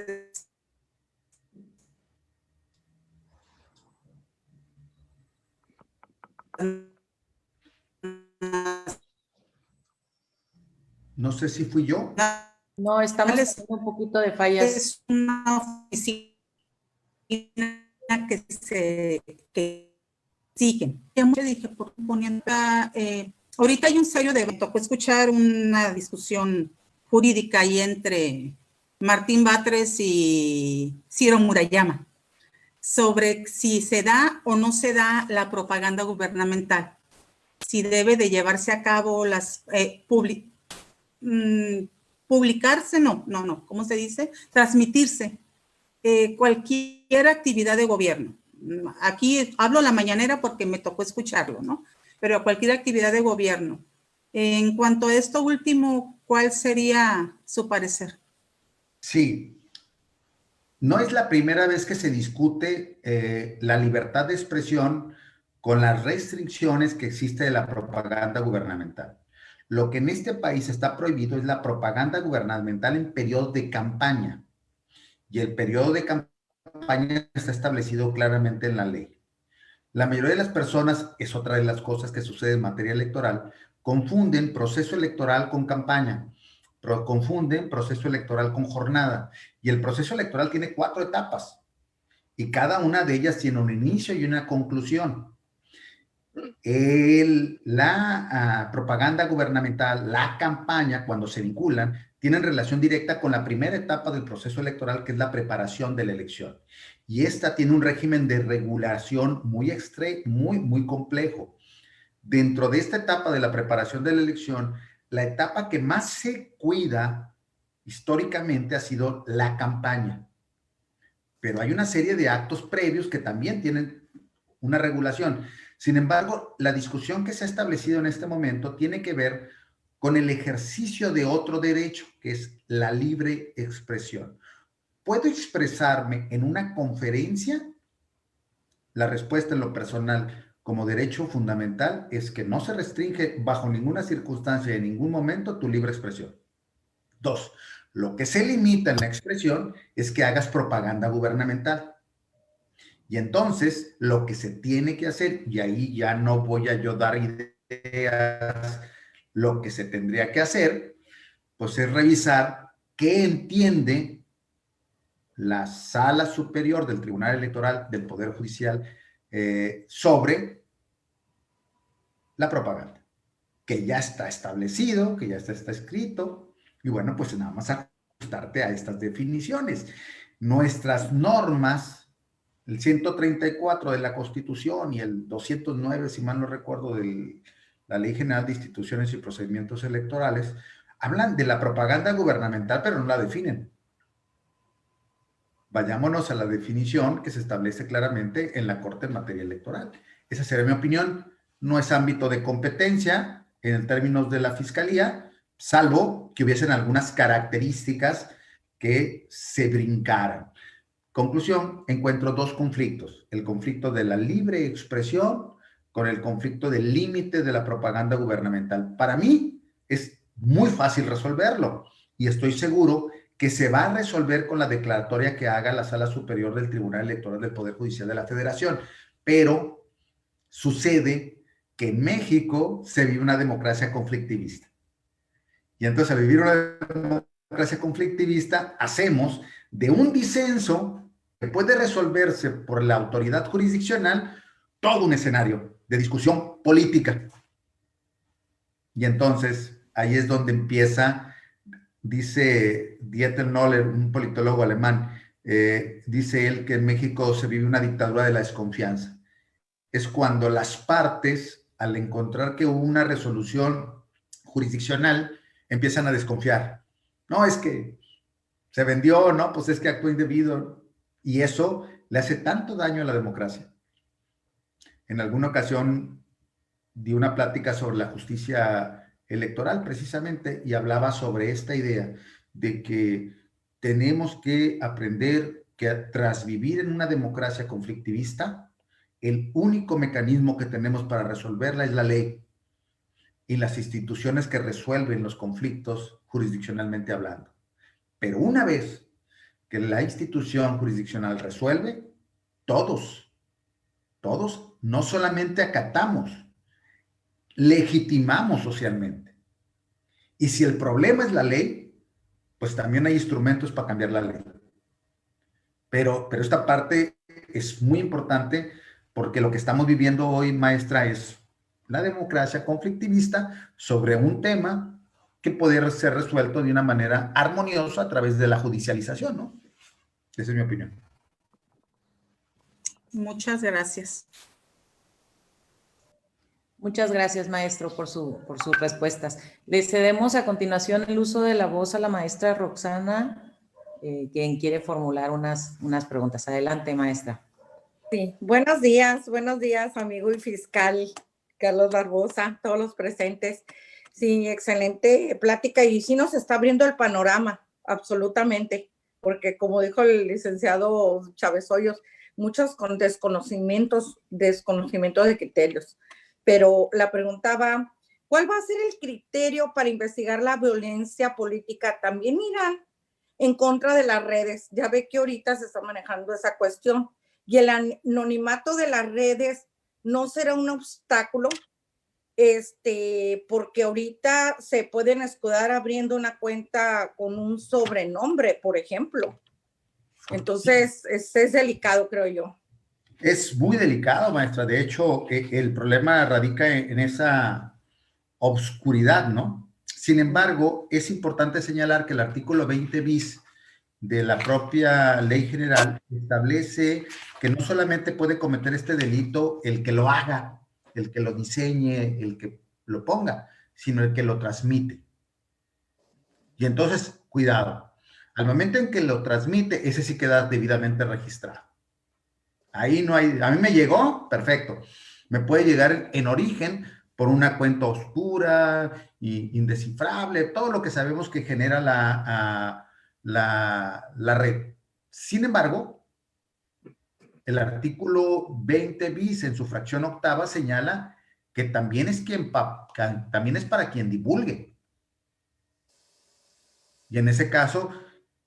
Speaker 6: No sé si fui yo.
Speaker 3: No, estamos teniendo un poquito de fallas.
Speaker 7: Es una oficina que siguen. Yo dije, por poniendo, ahorita hay un serio debate. Tocó escuchar una discusión jurídica ahí entre Martín Batres y Ciro Murayama sobre si se da o no se da la propaganda gubernamental, si debe de llevarse a cabo las publicarse, ¿cómo se dice? Transmitirse cualquier actividad de gobierno. Aquí hablo la mañanera porque me tocó escucharlo, ¿no? Pero cualquier actividad de gobierno. En cuanto a esto último, ¿cuál sería su parecer?
Speaker 6: Sí, no es la primera vez que se discute la libertad de expresión con las restricciones que existe de la propaganda gubernamental. Lo que en este país está prohibido es la propaganda gubernamental en periodos de campaña. Y el periodo de campaña está establecido claramente en la ley. La mayoría de las personas, es otra de las cosas que sucede en materia electoral, confunden proceso electoral con campaña, confunden proceso electoral con jornada. Y el proceso electoral tiene 4 etapas y cada una de ellas tiene un inicio y una conclusión. La propaganda gubernamental, la campaña, cuando se vinculan, tienen relación directa con la primera etapa del proceso electoral, que es la preparación de la elección. Y esta tiene un régimen de regulación muy complejo. Dentro de esta etapa de la preparación de la elección, la etapa que más se cuida históricamente ha sido la campaña. Pero hay una serie de actos previos que también tienen una regulación. Sin embargo, la discusión que se ha establecido en este momento tiene que ver con el ejercicio de otro derecho, que es la libre expresión. ¿Puedo expresarme en una conferencia? La respuesta en lo personal como derecho fundamental es que no se restringe bajo ninguna circunstancia y en ningún momento tu libre expresión. 2, lo que se limita en la expresión es que hagas propaganda gubernamental. Y entonces lo que se tiene que hacer, y ahí ya no voy a yo dar ideas, lo que se tendría que hacer, pues es revisar qué entiende la Sala Superior del Tribunal Electoral del Poder Judicial sobre la propaganda, que ya está establecido, que ya está escrito, y bueno, pues nada más ajustarte a estas definiciones. Nuestras normas, el 134 de la Constitución y el 209, si mal no recuerdo, de la Ley General de Instituciones y Procedimientos Electorales, hablan de la propaganda gubernamental, pero no la definen. Vayámonos a la definición que se establece claramente en la Corte en materia electoral. Esa sería mi opinión. No es ámbito de competencia en términos de la Fiscalía, salvo que hubiesen algunas características que se brincaran. Conclusión, encuentro 2 conflictos. El conflicto de la libre expresión con el conflicto del límite de la propaganda gubernamental. Para mí es muy fácil resolverlo y estoy seguro que se va a resolver con la declaratoria que haga la Sala Superior del Tribunal Electoral del Poder Judicial de la Federación. Pero sucede que en México se vive una democracia conflictivista. Y entonces, al vivir una democracia conflictivista, hacemos de un disenso que puede resolverse por la autoridad jurisdiccional todo un escenario de discusión política. Y entonces, ahí es donde empieza, dice Dieter Noller, un politólogo alemán, dice él que en México se vive una dictadura de la desconfianza. Es cuando las partes, al encontrar que hubo una resolución jurisdiccional, empiezan a desconfiar. No, es que se vendió, no, pues es que actuó indebido. Y eso le hace tanto daño a la democracia. En alguna ocasión di una plática sobre la justicia electoral precisamente y hablaba sobre esta idea de que tenemos que aprender que tras vivir en una democracia conflictivista, el único mecanismo que tenemos para resolverla es la ley y las instituciones que resuelven los conflictos jurisdiccionalmente hablando. Pero una vez que la institución jurisdiccional resuelve, todos no solamente acatamos, legitimamos socialmente. Y si el problema es la ley, pues también hay instrumentos para cambiar la ley. Pero esta parte es muy importante porque lo que estamos viviendo hoy, maestra, es la democracia conflictivista sobre un tema que puede ser resuelto de una manera armoniosa a través de la judicialización, ¿no? Esa es mi opinión.
Speaker 7: Muchas gracias.
Speaker 3: Muchas gracias, maestro, por sus respuestas. Le cedemos a continuación el uso de la voz a la maestra Roxana, quien quiere formular unas preguntas. Adelante, maestra.
Speaker 8: Sí, buenos días, amigo y fiscal Carlos Barbosa, todos los presentes. Sí, excelente plática y sí nos está abriendo el panorama, absolutamente, porque como dijo el licenciado Chávez Hoyos, muchos con desconocimiento de criterios. Pero la pregunta va, ¿cuál va a ser el criterio para investigar la violencia política? También irán en contra de las redes. Ya ve que ahorita se está manejando esa cuestión. Y el anonimato de las redes no será un obstáculo, porque ahorita se pueden escudar abriendo una cuenta con un sobrenombre, por ejemplo. Entonces, es delicado, creo yo.
Speaker 6: Es muy delicado, maestra. De hecho, el problema radica en esa obscuridad, ¿no? Sin embargo, es importante señalar que el artículo 20 bis de la propia ley general establece que no solamente puede cometer este delito el que lo haga, el que lo diseñe, el que lo ponga, sino el que lo transmite. Y entonces, cuidado, al momento en que lo transmite, ese sí queda debidamente registrado. Ahí no hay, a mí me llegó, perfecto. Me puede llegar en origen por una cuenta oscura, indescifrable, todo lo que sabemos que genera la red. Sin embargo, el artículo 20 bis en su fracción octava señala que también es para quien divulgue. Y en ese caso,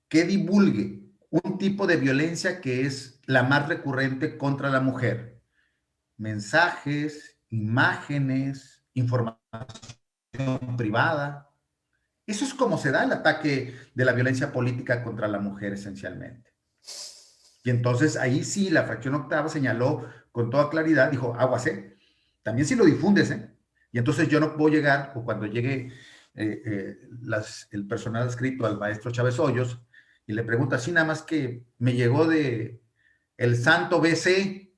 Speaker 6: que divulgue un tipo de violencia que es la más recurrente contra la mujer. Mensajes, imágenes, información privada. Eso es como se da el ataque de la violencia política contra la mujer esencialmente. Y entonces ahí sí la fracción octava señaló con toda claridad, dijo, aguas, también si lo difundes, y entonces yo no puedo llegar, o cuando llegue el personal adscrito al maestro Chávez Hoyos, y le pregunta así nada más que me llegó de el santo BC,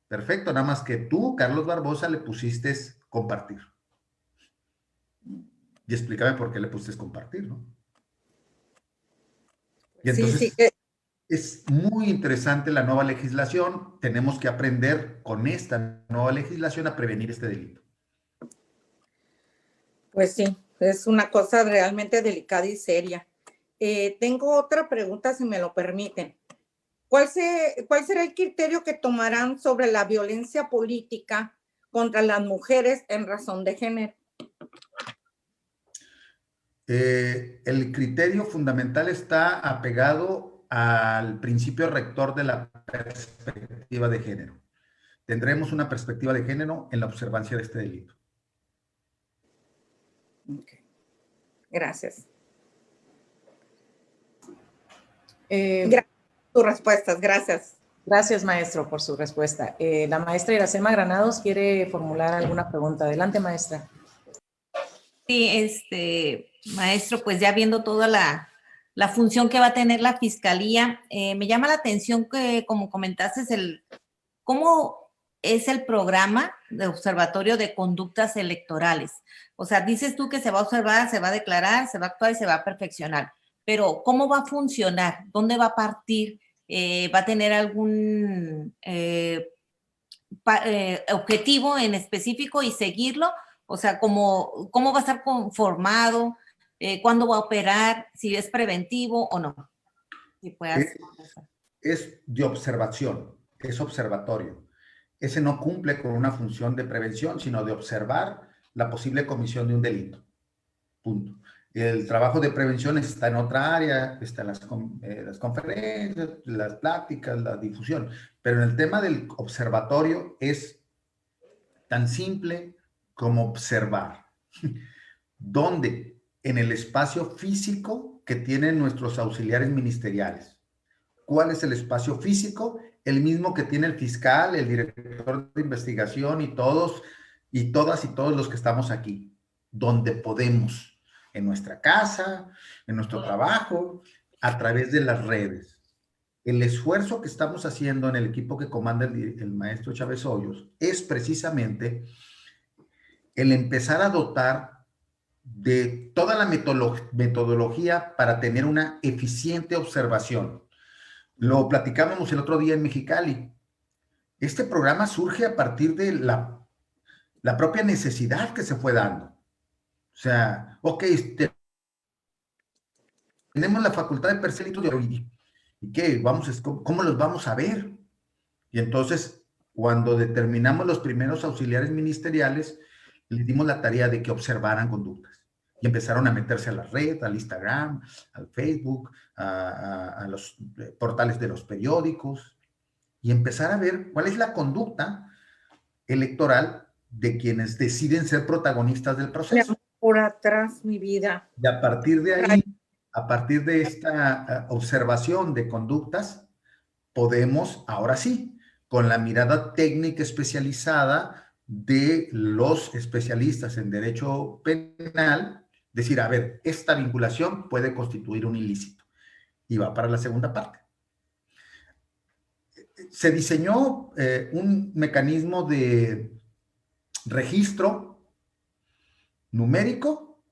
Speaker 6: perfecto, nada más que tú, Carlos Barbosa, le pusiste compartir. Y explícame por qué le pusiste compartir, ¿no? Y entonces es muy interesante la nueva legislación. Tenemos que aprender con esta nueva legislación a prevenir este delito.
Speaker 8: Pues sí, es una cosa realmente delicada y seria. Tengo otra pregunta, si me lo permiten. ¿Cuál será el criterio que tomarán sobre la violencia política contra las mujeres en razón de género?
Speaker 6: El criterio fundamental está apegado al principio rector de la perspectiva de género. Tendremos una perspectiva de género en la observancia de este delito.
Speaker 8: Okay. Gracias. Tus respuestas, gracias.
Speaker 3: Gracias, maestro, por su respuesta. La maestra Iracema Granados quiere formular alguna pregunta. Adelante, maestra.
Speaker 4: Sí, maestro, pues ya viendo toda la función que va a tener la fiscalía, me llama la atención que, como comentaste, cómo es el programa de observatorio de conductas electorales. O sea, dices tú que se va a observar, se va a declarar, se va a actuar y se va a perfeccionar. Pero, ¿cómo va a funcionar? ¿Dónde va a partir? ¿Va a tener algún objetivo en específico y seguirlo? O sea, ¿cómo va a estar conformado? ¿Cuándo va a operar? ¿Si es preventivo o no? Si
Speaker 6: es de observación, es observatorio. Ese no cumple con una función de prevención, sino de observar la posible comisión de un delito. Punto. El trabajo de prevención está en otra área, está en las conferencias, las pláticas, la difusión. Pero en el tema del observatorio es tan simple como observar. ¿Dónde? en el espacio físico que tienen nuestros auxiliares ministeriales. ¿Cuál es el espacio físico? El mismo que tiene el fiscal, el director de investigación y todos y todas y todos los que estamos aquí, donde podemos, en nuestra casa, en nuestro trabajo, a través de las redes. El esfuerzo que estamos haciendo en el equipo que comanda el maestro Chávez Hoyos es precisamente el empezar a dotar de toda la metodología para tener una eficiente observación. Lo platicábamos el otro día en Mexicali. Este programa surge a partir de la propia necesidad que se fue dando. O sea, ok, tenemos la facultad de percelitos de hoy. ¿Y qué? ¿Cómo los vamos a ver? Y entonces, cuando determinamos los primeros auxiliares ministeriales, les dimos la tarea de que observaran conductas. Y empezaron a meterse a la red, al Instagram, al Facebook, a los portales de los periódicos, y empezar a ver cuál es la conducta electoral de quienes deciden ser protagonistas del proceso.
Speaker 8: Por atrás, mi vida.
Speaker 6: Y a partir de ahí, a partir de esta observación de conductas, podemos, ahora sí, con la mirada técnica especializada de los especialistas en derecho penal, decir, a ver, esta vinculación puede constituir un ilícito. Y va para la segunda parte. Se diseñó un mecanismo de registro numérico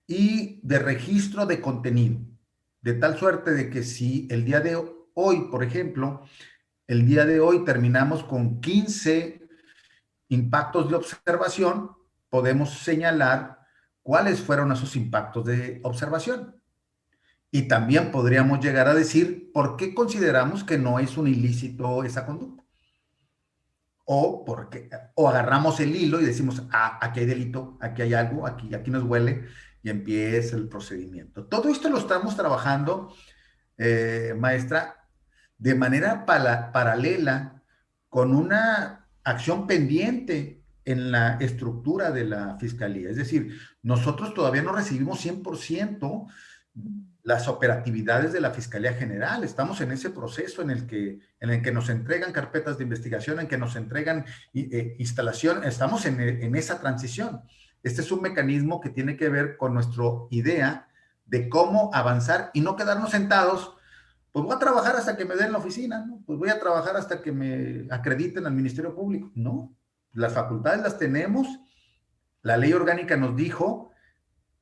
Speaker 6: y de registro de contenido, de tal suerte de que si el día de hoy, por ejemplo, el día de hoy terminamos con 15 impactos de observación, podemos señalar cuáles fueron esos impactos de observación. Y también podríamos llegar a decir por qué consideramos que no es un ilícito esa conducta. O agarramos el hilo y decimos, aquí hay delito, aquí hay algo, aquí nos huele, y empieza el procedimiento. Todo esto lo estamos trabajando, maestra, de manera paralela con una acción pendiente en la estructura de la Fiscalía. Es decir, nosotros todavía no recibimos 100% las operatividades de la Fiscalía General. Estamos en ese proceso en el que nos entregan carpetas de investigación, en que nos entregan instalación. Estamos en esa transición. Este es un mecanismo que tiene que ver con nuestra idea de cómo avanzar y no quedarnos sentados. Pues voy a trabajar hasta que me den la oficina, ¿no? Pues voy a trabajar hasta que me acrediten al Ministerio Público. No, las facultades las tenemos. La ley orgánica nos dijo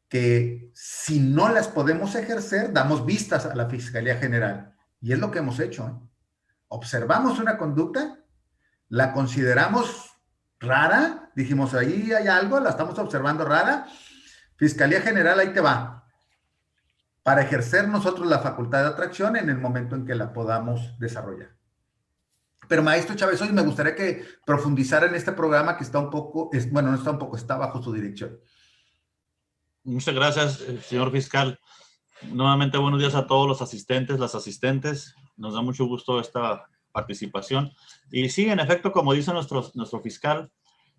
Speaker 6: que si no las podemos ejercer, damos vistas a la Fiscalía General. Y es lo que hemos hecho, ¿eh? Observamos una conducta, la consideramos rara, dijimos, ahí hay algo, la estamos observando rara. Fiscalía General, ahí te va. Para ejercer nosotros la facultad de atracción en el momento en que la podamos desarrollar. Pero maestro Chávez, hoy me gustaría que profundizara en este programa que está un poco, bueno, no está un poco, está bajo su dirección.
Speaker 5: Muchas gracias, señor fiscal. Nuevamente, buenos días a todos los asistentes, las asistentes. Nos da mucho gusto esta participación. Y sí, en efecto, como dice nuestro fiscal,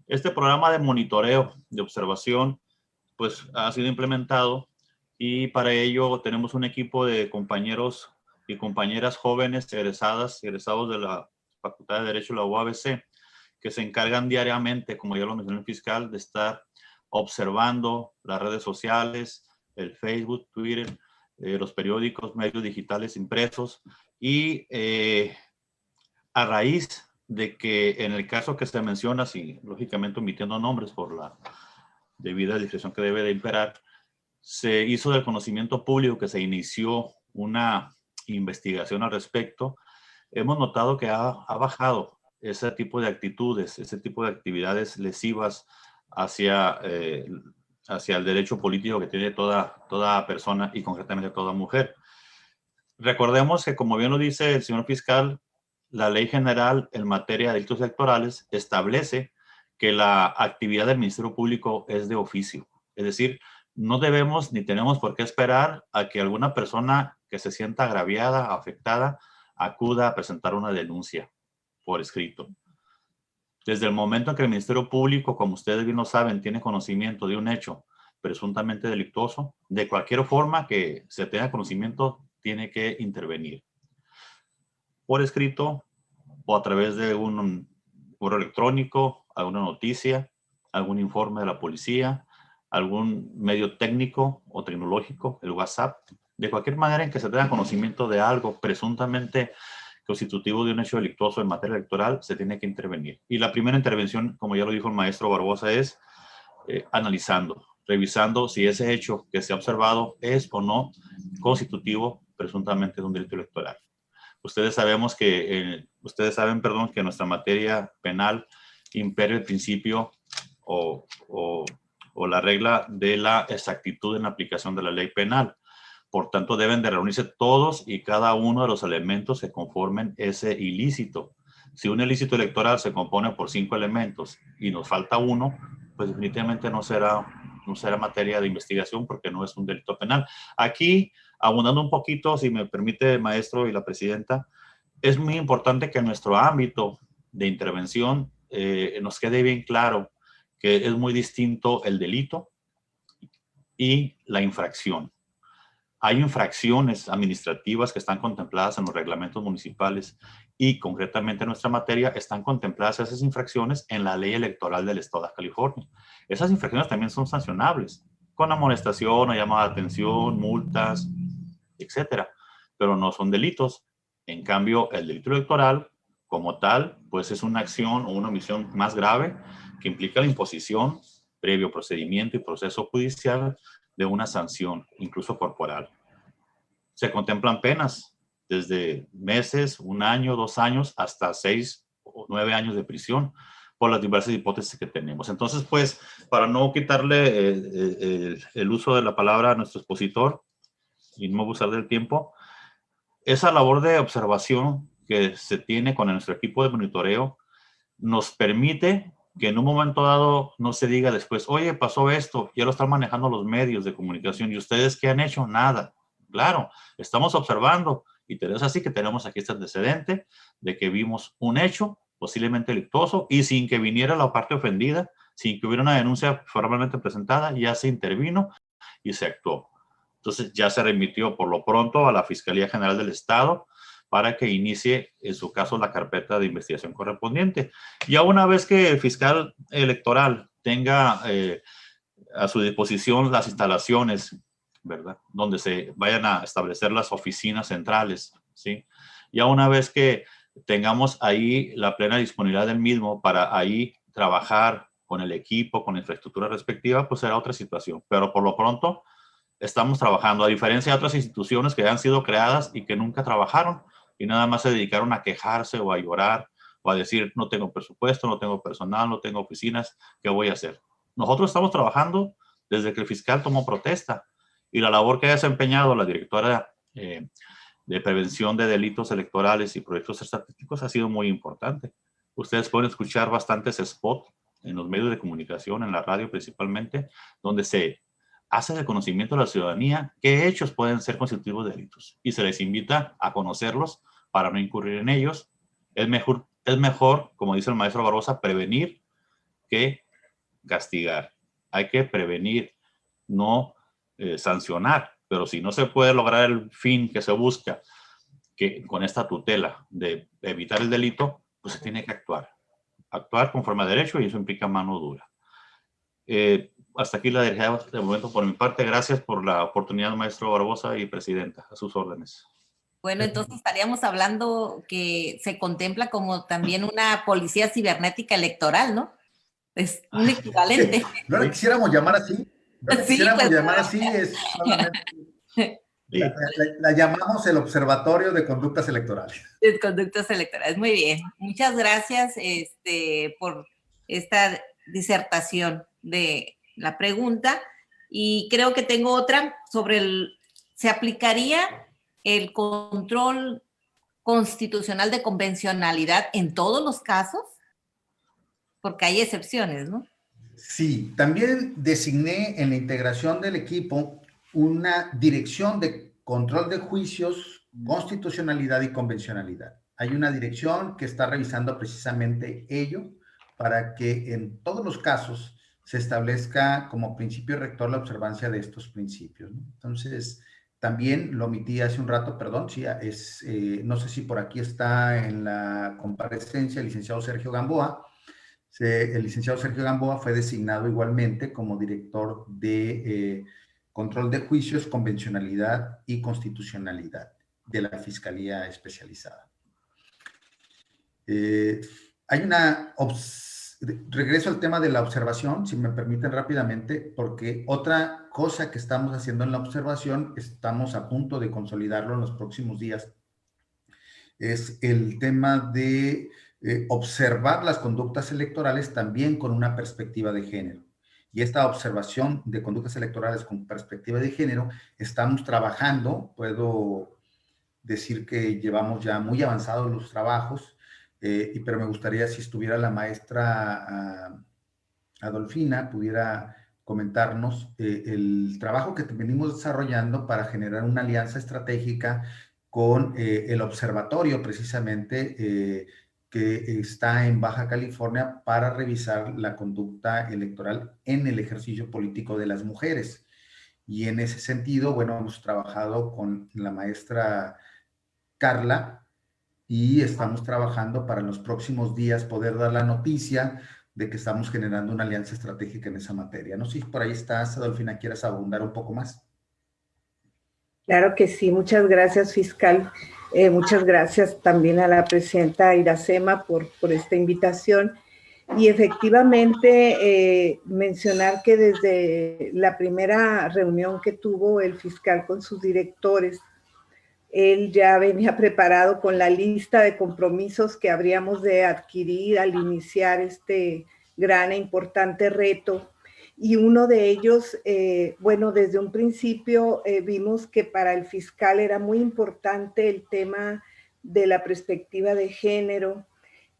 Speaker 5: este programa de monitoreo, de observación, pues ha sido implementado y para ello tenemos un equipo de compañeros y compañeras jóvenes egresados de la Facultad de Derecho de la UABC, que se encargan diariamente, como ya lo mencionó el fiscal, de estar observando las redes sociales, el Facebook, Twitter, los periódicos, medios digitales impresos y a raíz de que en el caso que se menciona, sí, lógicamente omitiendo nombres por la debida discreción que debe de imperar, se hizo del conocimiento público que se inició una investigación al respecto. Hemos notado que ha bajado ese tipo de actitudes, ese tipo de actividades lesivas hacia el derecho político que tiene toda persona y concretamente toda mujer. Recordemos que, como bien lo dice el señor fiscal, la Ley General en materia de delitos electorales establece que la actividad del Ministerio Público es de oficio. Es decir, no debemos ni tenemos por qué esperar a que alguna persona que se sienta agraviada, afectada, acuda a presentar una denuncia por escrito. Desde el momento en que el Ministerio Público, como ustedes bien lo saben, tiene conocimiento de un hecho presuntamente delictuoso, de cualquier forma que se tenga conocimiento, tiene que intervenir. Por escrito o a través de un correo electrónico, alguna noticia, algún informe de la policía, algún medio técnico o tecnológico, el WhatsApp, de cualquier manera en que se tenga conocimiento de algo presuntamente constitutivo de un hecho delictuoso en materia electoral, se tiene que intervenir. Y la primera intervención, como ya lo dijo el maestro Barbosa, es analizando, revisando si ese hecho que se ha observado es o no constitutivo presuntamente de un delito electoral. Ustedes saben, que en nuestra materia penal impera el principio o la regla de la exactitud en la aplicación de la ley penal. Por tanto, deben de reunirse todos y cada uno de los elementos que conformen ese ilícito. Si un ilícito electoral se compone por 5 elementos y nos falta uno, pues definitivamente no será materia de investigación porque no es un delito penal. Aquí, abundando un poquito, si me permite el maestro y la presidenta, es muy importante que en nuestro ámbito de intervención nos quede bien claro que es muy distinto el delito y la infracción. Hay infracciones administrativas que están contempladas en los reglamentos municipales y concretamente en nuestra materia están contempladas esas infracciones en la ley electoral del Estado de California. Esas infracciones también son sancionables con amonestación o llamada de atención, multas, etcétera, pero no son delitos. En cambio, el delito electoral como tal, pues es una acción o una omisión más grave que implica la imposición, previo procedimiento y proceso judicial, de una sanción, incluso corporal. Se contemplan penas desde meses, 1 año, 2 años, hasta 6 o 9 años de prisión por las diversas hipótesis que tenemos. Entonces, pues, para no quitarle el uso de la palabra a nuestro expositor y no abusar del tiempo, esa labor de observación que se tiene con nuestro equipo de monitoreo nos permite que en un momento dado no se diga después, oye, pasó esto, ya lo están manejando los medios de comunicación, ¿y ustedes qué han hecho? Nada. Claro, estamos observando, y es así que tenemos aquí este antecedente de que vimos un hecho posiblemente delictuoso y sin que viniera la parte ofendida, sin que hubiera una denuncia formalmente presentada, ya se intervino y se actuó. Entonces ya se remitió por lo pronto a la Fiscalía General del Estado para que inicie, en su caso, la carpeta de investigación correspondiente. Ya una vez que el fiscal electoral tenga a su disposición las instalaciones, ¿verdad?, donde se vayan a establecer las oficinas centrales, ¿sí? Ya una vez que tengamos ahí la plena disponibilidad del mismo para ahí trabajar con el equipo, con la infraestructura respectiva, pues será otra situación. Pero por lo pronto estamos trabajando, a diferencia de otras instituciones que han sido creadas y que nunca trabajaron y nada más se dedicaron a quejarse o a llorar o a decir, no tengo presupuesto, no tengo personal, no tengo oficinas, ¿qué voy a hacer? Nosotros estamos trabajando desde que el fiscal tomó protesta y la labor que ha desempeñado la directora de prevención de delitos electorales y proyectos estadísticos ha sido muy importante. Ustedes pueden escuchar bastantes spots en los medios de comunicación, en la radio principalmente, donde se hace de conocimiento a la ciudadanía qué hechos pueden ser constitutivos de delitos y se les invita a conocerlos para no incurrir en ellos. Es mejor, como dice el maestro Barbosa, prevenir que castigar. Hay que prevenir, no sancionar, pero si no se puede lograr el fin que se busca, que con esta tutela de evitar el delito, pues se tiene que actuar conforme a derecho y eso implica mano dura. Hasta aquí la dirigida de momento por mi parte. Gracias por la oportunidad, maestro Barbosa y presidenta. A sus órdenes.
Speaker 4: Bueno, entonces estaríamos hablando que se contempla como también una policía cibernética electoral, ¿no? Es un equivalente.
Speaker 6: No la quisiéramos llamar así. No la quisiéramos llamar así, es solamente... La llamamos el Observatorio de Conductas Electorales.
Speaker 4: De conductas electorales, muy bien. Muchas gracias por esta disertación de la pregunta. Y creo que tengo otra sobre ¿se aplicaría el control constitucional de convencionalidad en todos los casos? Porque hay excepciones, ¿no?
Speaker 6: Sí, también designé en la integración del equipo una dirección de control de juicios, constitucionalidad y convencionalidad. Hay una dirección que está revisando precisamente ello para que en todos los casos se establezca como principio rector la observancia de estos principios, ¿no? Entonces, también lo omití hace un rato, perdón, sí, no sé si por aquí está en la comparecencia el licenciado Sergio Gamboa. El licenciado Sergio Gamboa fue designado igualmente como director de control de juicios, convencionalidad y constitucionalidad de la Fiscalía Especializada. Hay regreso al tema de la observación, si me permiten rápidamente, porque otra cosa que estamos haciendo en la observación, estamos a punto de consolidarlo en los próximos días, es el tema de observar las conductas electorales también con una perspectiva de género. Y esta observación de conductas electorales con perspectiva de género, estamos trabajando, puedo decir que llevamos ya muy avanzados los trabajos, pero me gustaría si estuviera la maestra Adolfina, pudiera comentarnos el trabajo que venimos desarrollando para generar una alianza estratégica con el observatorio precisamente que está en Baja California para revisar la conducta electoral en el ejercicio político de las mujeres. Y en ese sentido, bueno, hemos trabajado con la maestra Carla y estamos trabajando para en los próximos días poder dar la noticia de que estamos generando una alianza estratégica en esa materia. No sé si por ahí estás, Adolfina, ¿quieres abundar un poco más?
Speaker 8: Claro que sí, muchas gracias, fiscal. Muchas gracias también a la presidenta Iracema por esta invitación. Y efectivamente, mencionar que desde la primera reunión que tuvo el fiscal con sus directores, él ya venía preparado con la lista de compromisos que habríamos de adquirir al iniciar este gran e importante reto. Y uno de ellos, bueno, desde un principio vimos que para el fiscal era muy importante el tema de la perspectiva de género,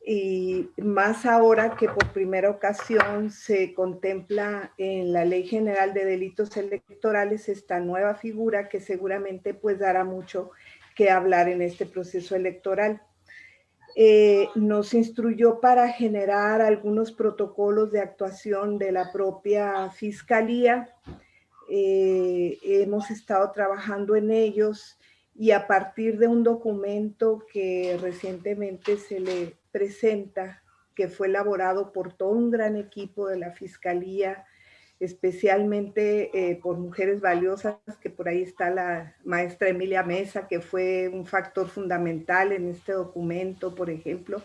Speaker 8: y más ahora que por primera ocasión se contempla en la Ley General de Delitos Electorales esta nueva figura que seguramente pues dará mucho que hablar en este proceso electoral. Nos instruyó para generar algunos protocolos de actuación de la propia Fiscalía. Hemos estado trabajando en ellos y a partir de un documento que recientemente se le presenta, que fue elaborado por todo un gran equipo de la Fiscalía, especialmente por mujeres valiosas, que por ahí está la maestra Emilia Mesa, que fue un factor fundamental en este documento, por ejemplo,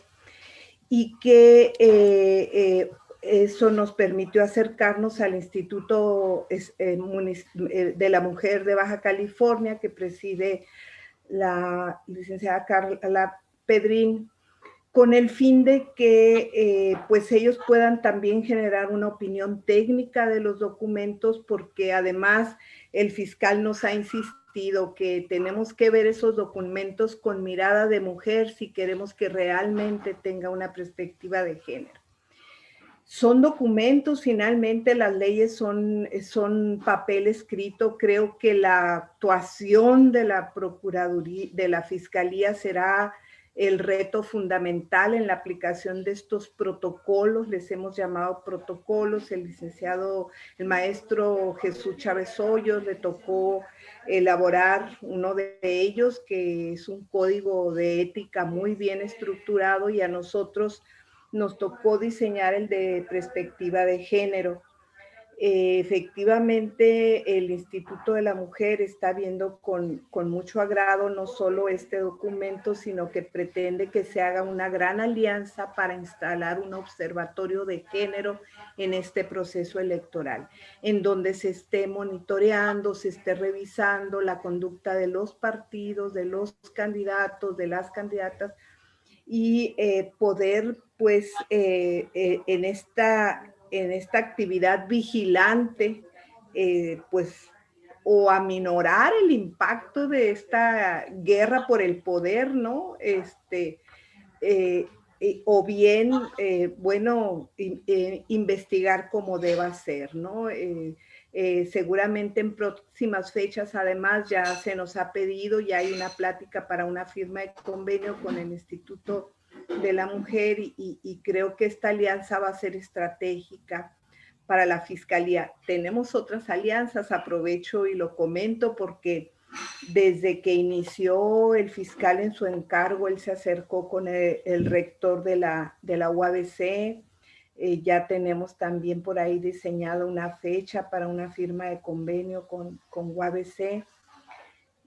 Speaker 8: y que eso nos permitió acercarnos al Instituto de la Mujer de Baja California, que preside la licenciada Carla Pedrín, con el fin de que pues ellos puedan también generar una opinión técnica de los documentos, porque además el fiscal nos ha insistido que tenemos que ver esos documentos con mirada de mujer si queremos que realmente tenga una perspectiva de género. Son documentos, finalmente las leyes son papel escrito. Creo que la actuación de la Procuraduría, de la Fiscalía será el reto fundamental en la aplicación de estos protocolos. Les hemos llamado protocolos. El maestro Jesús Chávez Hoyos le tocó elaborar uno de ellos, que es un código de ética muy bien estructurado, y a nosotros nos tocó diseñar el de perspectiva de género. Efectivamente, el Instituto de la Mujer está viendo con mucho agrado no solo este documento, sino que pretende que se haga una gran alianza para instalar un observatorio de género en este proceso electoral, en donde se esté monitoreando, se esté revisando la conducta de los partidos, de los candidatos, de las candidatas, y poder, pues, en esta actividad vigilante, pues, o aminorar el impacto de esta guerra por el poder, ¿no? O bien, bueno, investigar cómo deba ser, ¿no? Seguramente en próximas fechas, además, ya se nos ha pedido, ya hay una plática para una firma de convenio con el Instituto de la Mujer, y creo que esta alianza va a ser estratégica
Speaker 9: para la Fiscalía. Tenemos otras alianzas, aprovecho y lo comento porque desde que inició el fiscal en su encargo, él se acercó con el rector de la UABC. Ya tenemos también por ahí diseñada una fecha para una firma de convenio con UABC.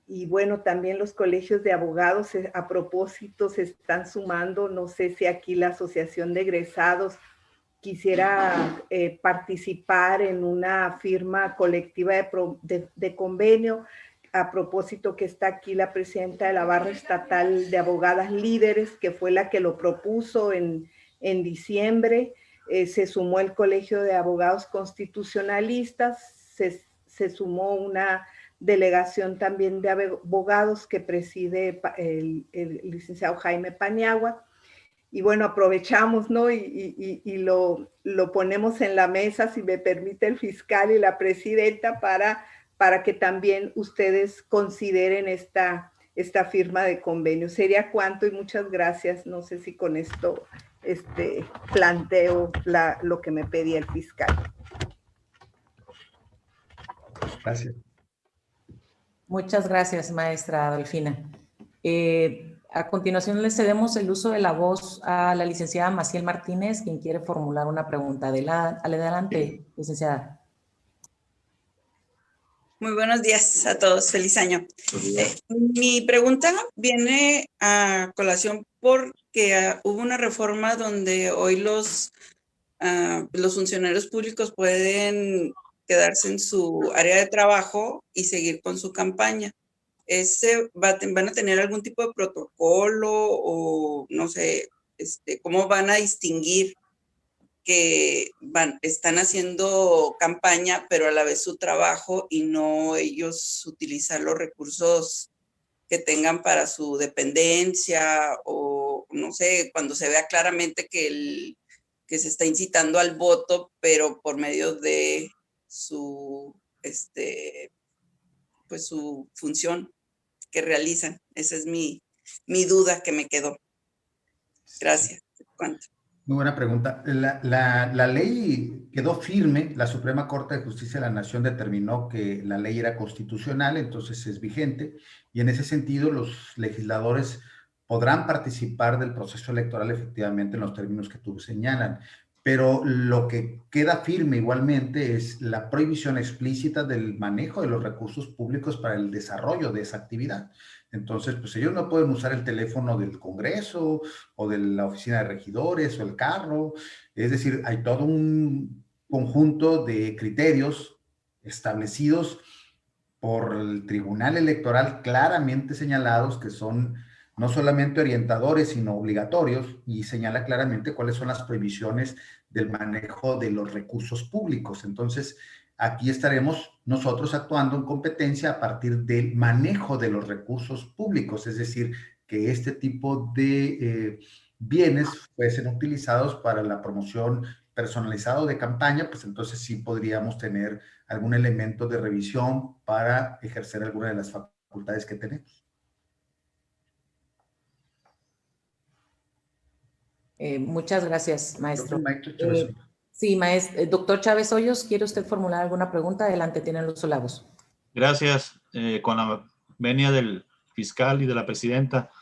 Speaker 9: Y bueno, también los colegios de abogados a propósito se están sumando. No sé si aquí la Asociación de Egresados quisiera participar en una firma colectiva de convenio. A propósito que está aquí la presidenta de la Barra Estatal de Abogadas Líderes, que fue la que lo propuso en diciembre. Se sumó el Colegio de Abogados Constitucionalistas, se sumó una delegación también de abogados que preside el licenciado Jaime Paniagua. Y bueno, aprovechamos, ¿no? Y lo ponemos en la mesa, si me permite el fiscal y la presidenta, para que también ustedes consideren esta firma de convenio. Sería cuanto y muchas gracias. No sé si con esto planteo lo que me pedía el fiscal.
Speaker 6: Gracias.
Speaker 3: Muchas gracias, maestra Delfina. A continuación le cedemos el uso de la voz a la licenciada Maciel Martínez, quien quiere formular una pregunta. Adelante, licenciada.
Speaker 10: Muy buenos días a todos, feliz año. Mi pregunta viene a colación porque hubo una reforma donde hoy los funcionarios públicos pueden quedarse en su área de trabajo y seguir con su campaña. ¿Van a tener algún tipo de protocolo o no sé, cómo van a distinguir que están haciendo campaña, pero a la vez su trabajo y no ellos utilizar los recursos que tengan para su dependencia o no sé, cuando se vea claramente que se está incitando al voto, pero por medio de su, pues su función que realizan? Esa es mi duda que me quedó. Gracias. ¿Cuánto?
Speaker 6: Muy buena pregunta. La ley quedó firme. La Suprema Corte de Justicia de la Nación determinó que la ley era constitucional, entonces es vigente, y en ese sentido los legisladores podrán participar del proceso electoral efectivamente en los términos que tú señalan. Pero lo que queda firme igualmente es la prohibición explícita del manejo de los recursos públicos para el desarrollo de esa actividad. Entonces, pues ellos no pueden usar el teléfono del Congreso o de la oficina de regidores o el carro. Es decir, hay todo un conjunto de criterios establecidos por el Tribunal Electoral claramente señalados que son no solamente orientadores, sino obligatorios, y señala claramente cuáles son las prohibiciones del manejo de los recursos públicos. Entonces, aquí estaremos nosotros actuando en competencia a partir del manejo de los recursos públicos, es decir, que este tipo de bienes fuesen utilizados para la promoción personalizada de campaña, pues entonces sí podríamos tener algún elemento de revisión para ejercer alguna de las facultades que tenemos.
Speaker 3: Muchas gracias, maestro.
Speaker 6: Sí,
Speaker 3: maestro. Doctor Chávez Hoyos, ¿quiere usted formular alguna pregunta? Adelante, tiene el uso de la voz.
Speaker 5: Gracias. Con la venia del fiscal y de la presidenta.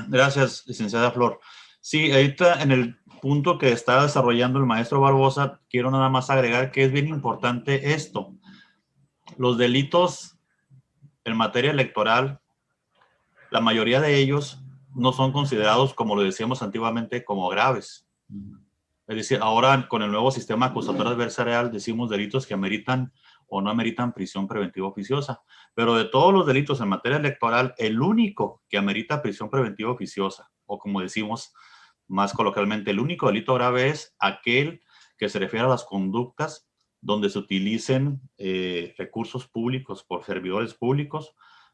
Speaker 5: Gracias, licenciada Flor. Sí, ahorita en el punto que está desarrollando el maestro Barbosa, quiero nada más agregar que es bien importante esto. Los delitos en materia electoral, la mayoría de ellos no son considerados, como lo decíamos antiguamente, como graves. Es decir, ahora con el nuevo sistema acusatorio adversarial decimos delitos que ameritan o no ameritan prisión preventiva oficiosa. Pero de todos los delitos en materia electoral, el único que amerita prisión preventiva oficiosa, o como decimos más coloquialmente, el único delito grave es aquel que se refiere a las conductas donde se utilicen recursos públicos por servidores públicos,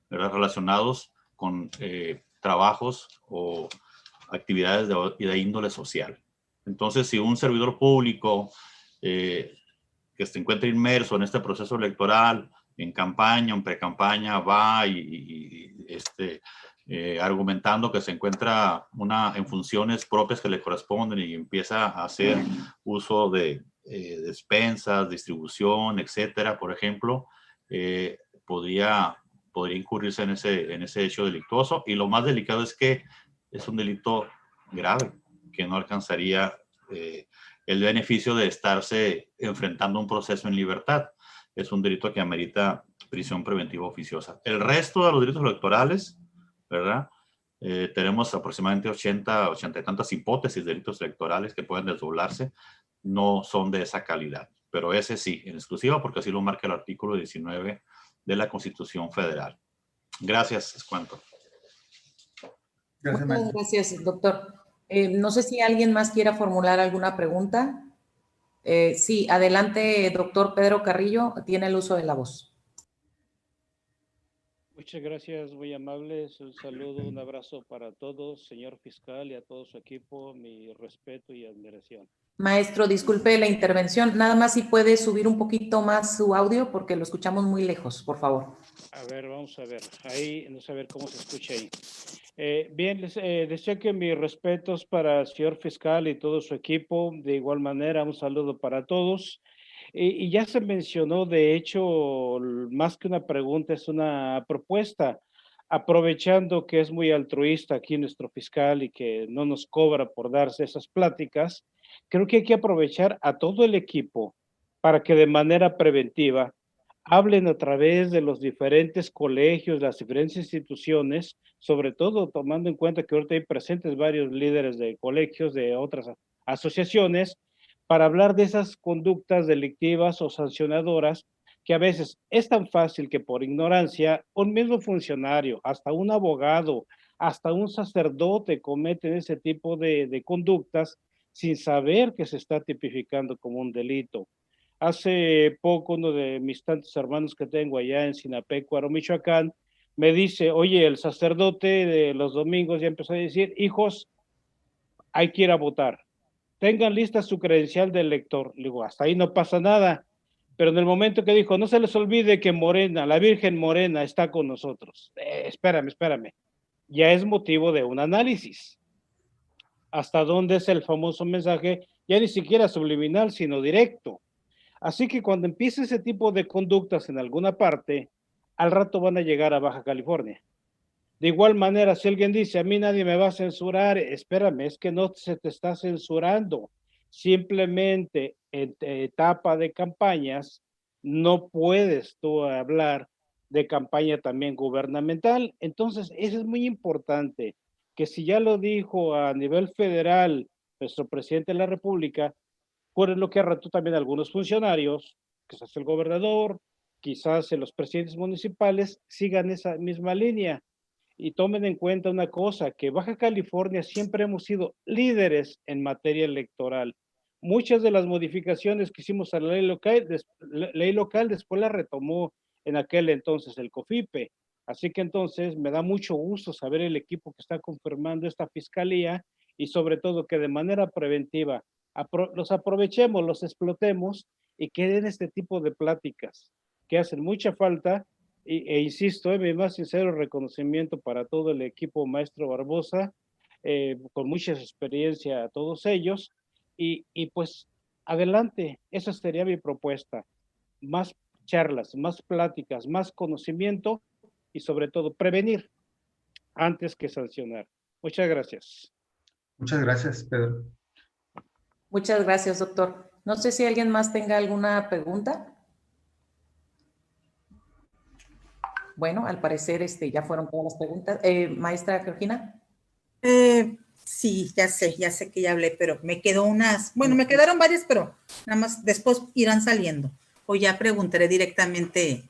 Speaker 5: ¿verdad?, relacionados con trabajos o actividades de índole social. Entonces, si un servidor público que se encuentra inmerso en este proceso electoral, en campaña, en pre-campaña, va argumentando que se encuentra en funciones propias que le corresponden y empieza a hacer uso de despensas, distribución, etcétera, por ejemplo, podría incurrirse en ese hecho delictuoso. Y lo más delicado es que es un delito grave, que no alcanzaría el beneficio de estarse enfrentando un proceso en libertad. Es un delito que amerita prisión preventiva oficiosa. El resto de los delitos electorales, ¿verdad? Tenemos aproximadamente 80 y tantas hipótesis de delitos electorales que pueden desdoblarse, no son de esa calidad. Pero ese sí, en exclusiva, porque así lo marca el artículo 19 de la Constitución Federal. Gracias, es cuanto.
Speaker 3: Muchas gracias, doctor. No sé si alguien más quiera formular alguna pregunta. Sí, adelante, doctor Pedro Carrillo, tiene el uso de la voz.
Speaker 11: Muchas gracias, muy amables. Un saludo, un abrazo para todos, señor fiscal, y a todo su equipo, mi respeto y admiración.
Speaker 3: Maestro, disculpe la intervención, nada más si puede subir un poquito más su audio porque lo escuchamos muy lejos, por favor.
Speaker 11: A ver, vamos a ver, ahí, no sé a ver cómo se escucha ahí. Bien, deseo que mis respetos para el señor fiscal y todo su equipo, de igual manera, un saludo para todos. Y ya se mencionó, de hecho, más que una pregunta, es una propuesta, aprovechando que es muy altruista aquí nuestro fiscal y que no nos cobra por darse esas pláticas. Creo que hay que aprovechar a todo el equipo para que de manera preventiva hablen a través de los diferentes colegios, las diferentes instituciones, sobre todo tomando en cuenta que ahorita hay presentes varios líderes de colegios, de otras asociaciones, para hablar de esas conductas delictivas o sancionadoras que a veces es tan fácil que por ignorancia un mismo funcionario, hasta un abogado, hasta un sacerdote cometen ese tipo de conductas sin saber que se está tipificando como un delito. Hace poco uno de mis tantos hermanos que tengo allá en Sinapecuaro, Michoacán, me dice, oye, el sacerdote de los domingos ya empezó a decir, hijos, hay que ir a votar. Tengan lista su credencial de elector. Le digo, hasta ahí no pasa nada. Pero en el momento que dijo, no se les olvide que Morena, la Virgen Morena está con nosotros. Espérame. Ya es motivo de un análisis. ¿Hasta dónde es el famoso mensaje? Ya ni siquiera subliminal, sino directo. Así que cuando empiece ese tipo de conductas en alguna parte, al rato van a llegar a Baja California. De igual manera, si alguien dice, a mí nadie me va a censurar, espérame, es que no se te está censurando. Simplemente en etapa de campañas no puedes tú hablar de campaña también gubernamental. Entonces, eso es muy importante, que si ya lo dijo a nivel federal nuestro presidente de la República, pues lo que arrastró también algunos funcionarios, quizás el gobernador, quizás los presidentes municipales, sigan esa misma línea. Y tomen en cuenta una cosa, que Baja California siempre hemos sido líderes en materia electoral. Muchas de las modificaciones que hicimos a la ley local después la retomó en aquel entonces el COFIPE. Así que entonces me da mucho gusto saber el equipo que está confirmando esta fiscalía y sobre todo que de manera preventiva los aprovechemos, los explotemos y que den este tipo de pláticas que hacen mucha falta. E insisto, mi más sincero reconocimiento para todo el equipo Maestro Barbosa, con mucha experiencia a todos ellos, y pues adelante, esa sería mi propuesta, más charlas, más pláticas, más conocimiento y sobre todo prevenir antes que sancionar. Muchas gracias.
Speaker 6: Muchas gracias, Pedro.
Speaker 3: Muchas gracias, doctor. No sé si alguien más tenga alguna pregunta. Bueno, al parecer ya fueron todas las preguntas. Maestra Georgina.
Speaker 7: Sí, ya sé que ya hablé, pero me quedó me quedaron varias, pero nada más después irán saliendo. O ya preguntaré directamente,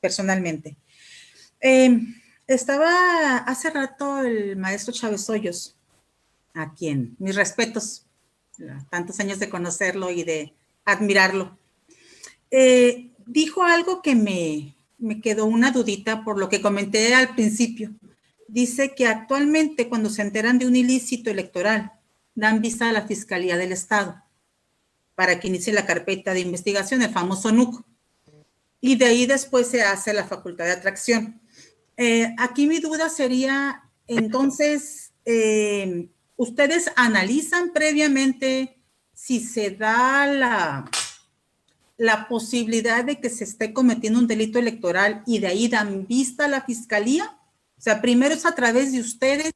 Speaker 7: personalmente. Estaba hace rato el maestro Chávez Hoyos, a quien mis respetos, tantos años de conocerlo y de admirarlo. Dijo algo que me quedó una dudita por lo que comenté al principio. Dice que actualmente cuando se enteran de un ilícito electoral, dan vista a la Fiscalía del Estado para que inicie la carpeta de investigación, el famoso NUC. Y de ahí después se hace la facultad de atracción. Aquí mi duda sería, entonces, ¿ustedes analizan previamente si se da la posibilidad de que se esté cometiendo un delito electoral y de ahí dan vista a la fiscalía. O sea, primero es a través de ustedes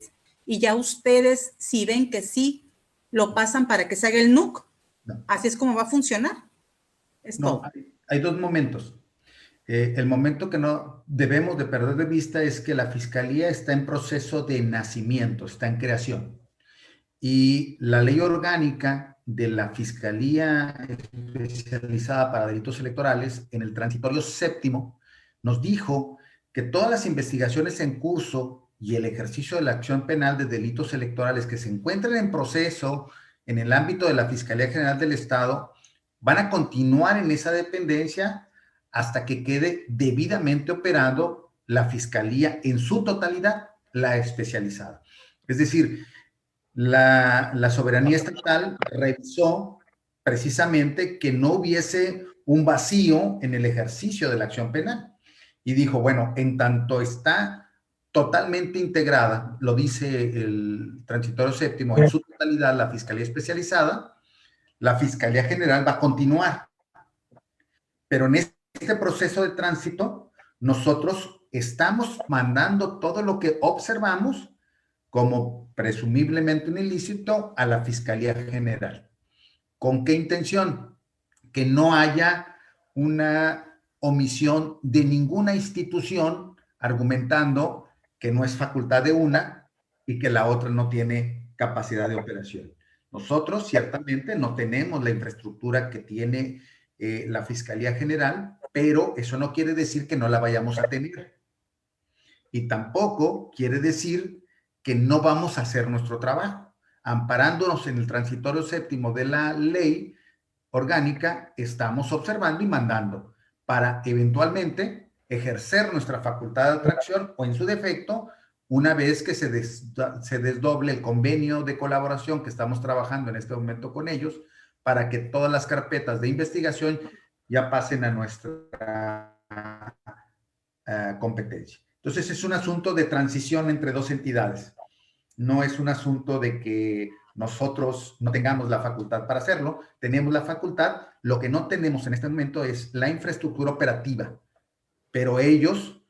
Speaker 7: y ya ustedes, si ven que sí, lo pasan para que se haga el NUC.
Speaker 6: No.
Speaker 7: Así es como va a funcionar.
Speaker 6: No, hay dos momentos. El momento que no debemos de perder de vista es que la fiscalía está en proceso de nacimiento, está en creación. Y la ley orgánica de la Fiscalía Especializada para Delitos Electorales, en el transitorio séptimo, nos dijo que todas las investigaciones en curso y el ejercicio de la acción penal de delitos electorales que se encuentren en proceso en el ámbito de la Fiscalía General del Estado van a continuar en esa dependencia hasta que quede debidamente operando la Fiscalía en su totalidad, la especializada. Es decir, la soberanía estatal revisó precisamente que no hubiese un vacío en el ejercicio de la acción penal y dijo, bueno, en tanto está totalmente integrada, lo dice el transitorio séptimo, en su totalidad la Fiscalía Especializada, la Fiscalía General va a continuar. Pero en este proceso de tránsito, nosotros estamos mandando todo lo que observamos como presumiblemente un ilícito a la Fiscalía General. ¿Con qué intención? Que no haya una omisión de ninguna institución argumentando que no es facultad de una y que la otra no tiene capacidad de operación. Nosotros ciertamente no tenemos la infraestructura que tiene la Fiscalía General, pero eso no quiere decir que no la vayamos a tener. Y tampoco quiere decir que no vamos a hacer nuestro trabajo. Amparándonos en el transitorio séptimo de la ley orgánica, estamos observando y mandando para eventualmente ejercer nuestra facultad de atracción o en su defecto, una vez que se desdoble el convenio de colaboración que estamos trabajando en este momento con ellos, para que todas las carpetas de investigación ya pasen a nuestra competencia. Entonces es un asunto de transición entre dos entidades. No es un asunto de que nosotros no tengamos la facultad para hacerlo. Tenemos la facultad. Lo que no tenemos en este momento es la infraestructura operativa. Pero ellos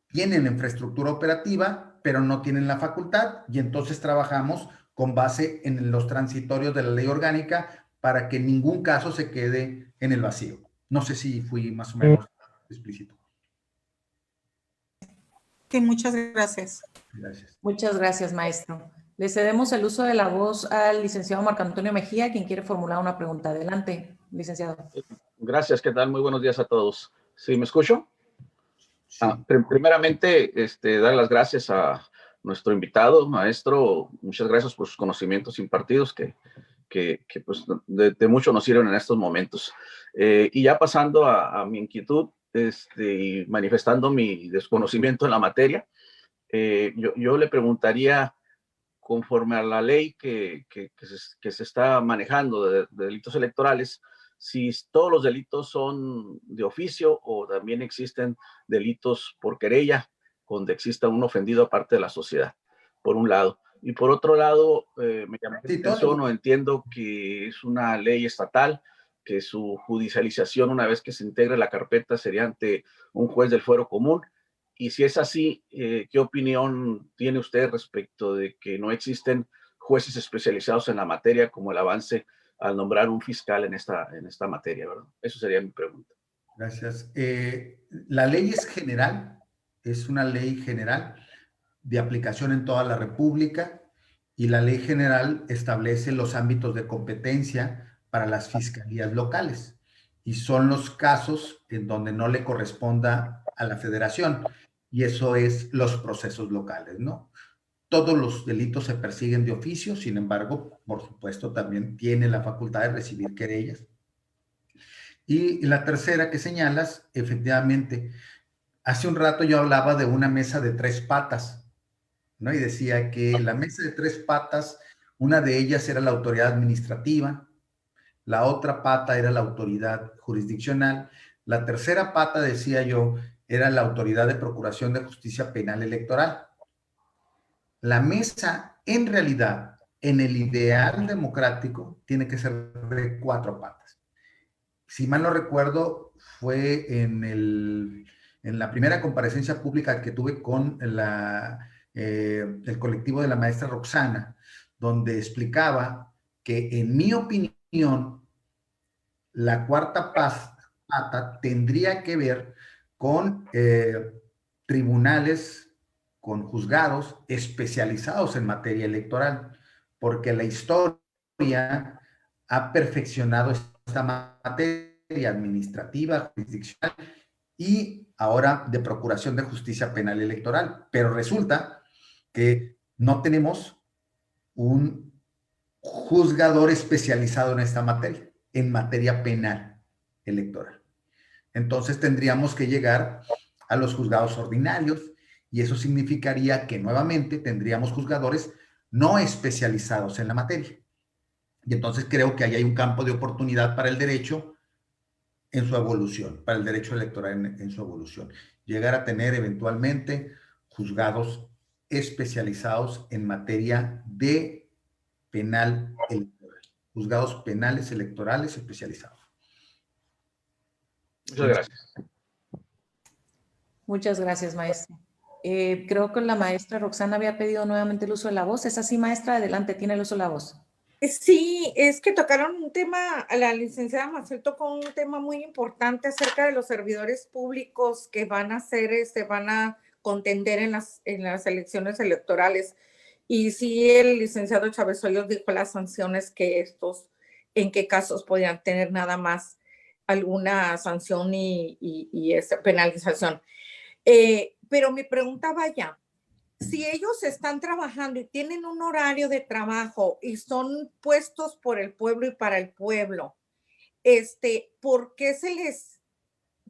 Speaker 6: tienen infraestructura operativa, pero no tienen la facultad. Y entonces trabajamos con base en los transitorios de la ley orgánica para que en ningún caso se quede en el vacío. No sé si fui más o menos explícito.
Speaker 7: Sí, muchas gracias.
Speaker 6: Gracias.
Speaker 3: Muchas gracias, maestro. Le cedemos el uso de la voz al licenciado Marco Antonio Mejía, quien quiere formular una pregunta. Adelante, licenciado.
Speaker 12: Gracias, ¿qué tal? Muy buenos días a todos. ¿Sí me escucho?
Speaker 6: Sí.
Speaker 12: Primeramente, dar las gracias a nuestro invitado, maestro. Muchas gracias por sus conocimientos impartidos que pues de mucho nos sirven en estos momentos. Y ya pasando a mi inquietud, y manifestando mi desconocimiento en la materia, yo le preguntaría, conforme a la ley que se está manejando de delitos electorales, si todos los delitos son de oficio o también existen delitos por querella, donde exista un ofendido aparte de la sociedad, por un lado. Y por otro lado, me llama la atención, o entiendo que es una ley estatal, que su judicialización, una vez que se integre la carpeta, sería ante un juez del fuero común. Y si es así, ¿qué opinión tiene usted respecto de que no existen jueces especializados en la materia, como el avance al nombrar un fiscal en esta materia, ¿verdad? Eso sería mi pregunta.
Speaker 6: Gracias. La ley es general, es una ley general de aplicación en toda la República, y la ley general establece los ámbitos de competencia para las fiscalías locales, y son los casos en donde no le corresponda a la federación, y eso es los procesos locales, ¿no? Todos los delitos se persiguen de oficio, sin embargo, por supuesto, también tiene la facultad de recibir querellas. Y la tercera que señalas, efectivamente, hace un rato yo hablaba de una mesa de tres patas, ¿no? Y decía que la mesa de tres patas, una de ellas era la autoridad administrativa, la otra pata era la autoridad jurisdiccional, la tercera pata, decía yo, era la autoridad de procuración de justicia penal electoral. La mesa, en realidad, en el ideal democrático tiene que ser de 4 patas. Si mal no recuerdo, fue en la primera comparecencia pública que tuve con el colectivo de la maestra Roxana, donde explicaba que, en mi opinión, la cuarta pata tendría que ver con tribunales, con juzgados especializados en materia electoral, porque la historia ha perfeccionado esta materia administrativa, jurisdiccional y ahora de procuración de justicia penal electoral. Pero resulta que no tenemos un juzgador especializado en materia penal electoral. Entonces tendríamos que llegar a los juzgados ordinarios, y eso significaría que nuevamente tendríamos juzgadores no especializados en la materia. Y entonces creo que ahí hay un campo de oportunidad para el derecho en su evolución, para el derecho electoral en su evolución. Llegar a tener eventualmente juzgados especializados en materia de penal electoral. Juzgados penales electorales especializados.
Speaker 12: Muchas gracias.
Speaker 3: Muchas gracias, maestro. Creo que la maestra Roxana había pedido nuevamente el uso de la voz. ¿Es así, maestra? Adelante, tiene el uso de la voz.
Speaker 8: Sí, es que tocaron un tema, la licenciada Maciel tocó un tema muy importante acerca de los servidores públicos que van a van a contender en las elecciones electorales. Y sí, el licenciado Chávez Hoyos dijo las sanciones que en qué casos podían tener nada más alguna sanción y esa penalización. Pero mi pregunta vaya, si ellos están trabajando y tienen un horario de trabajo y son puestos por el pueblo y para el pueblo, ¿por qué se les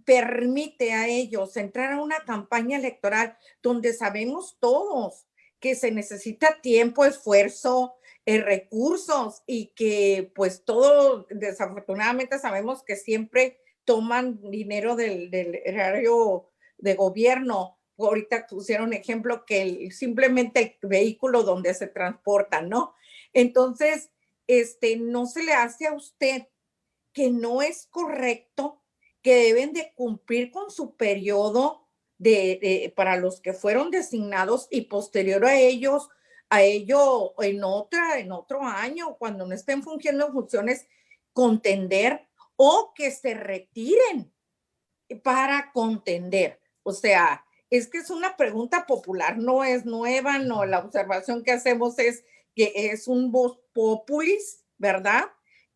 Speaker 8: permite a ellos entrar a una campaña electoral donde sabemos todos que se necesita tiempo, esfuerzo, recursos, y que pues todo, desafortunadamente sabemos que siempre toman dinero del erario de gobierno? Ahorita pusieron ejemplo que simplemente el vehículo donde se transporta, ¿no? Entonces, ¿no se le hace a usted que no es correcto, que deben de cumplir con su periodo para los que fueron designados, y posterior a ello en otro año, cuando no estén fungiendo en funciones, contender, o que se retiren para contender? O sea, es que es una pregunta popular, no es nueva, no, la observación que hacemos es que es un vox populis, ¿verdad?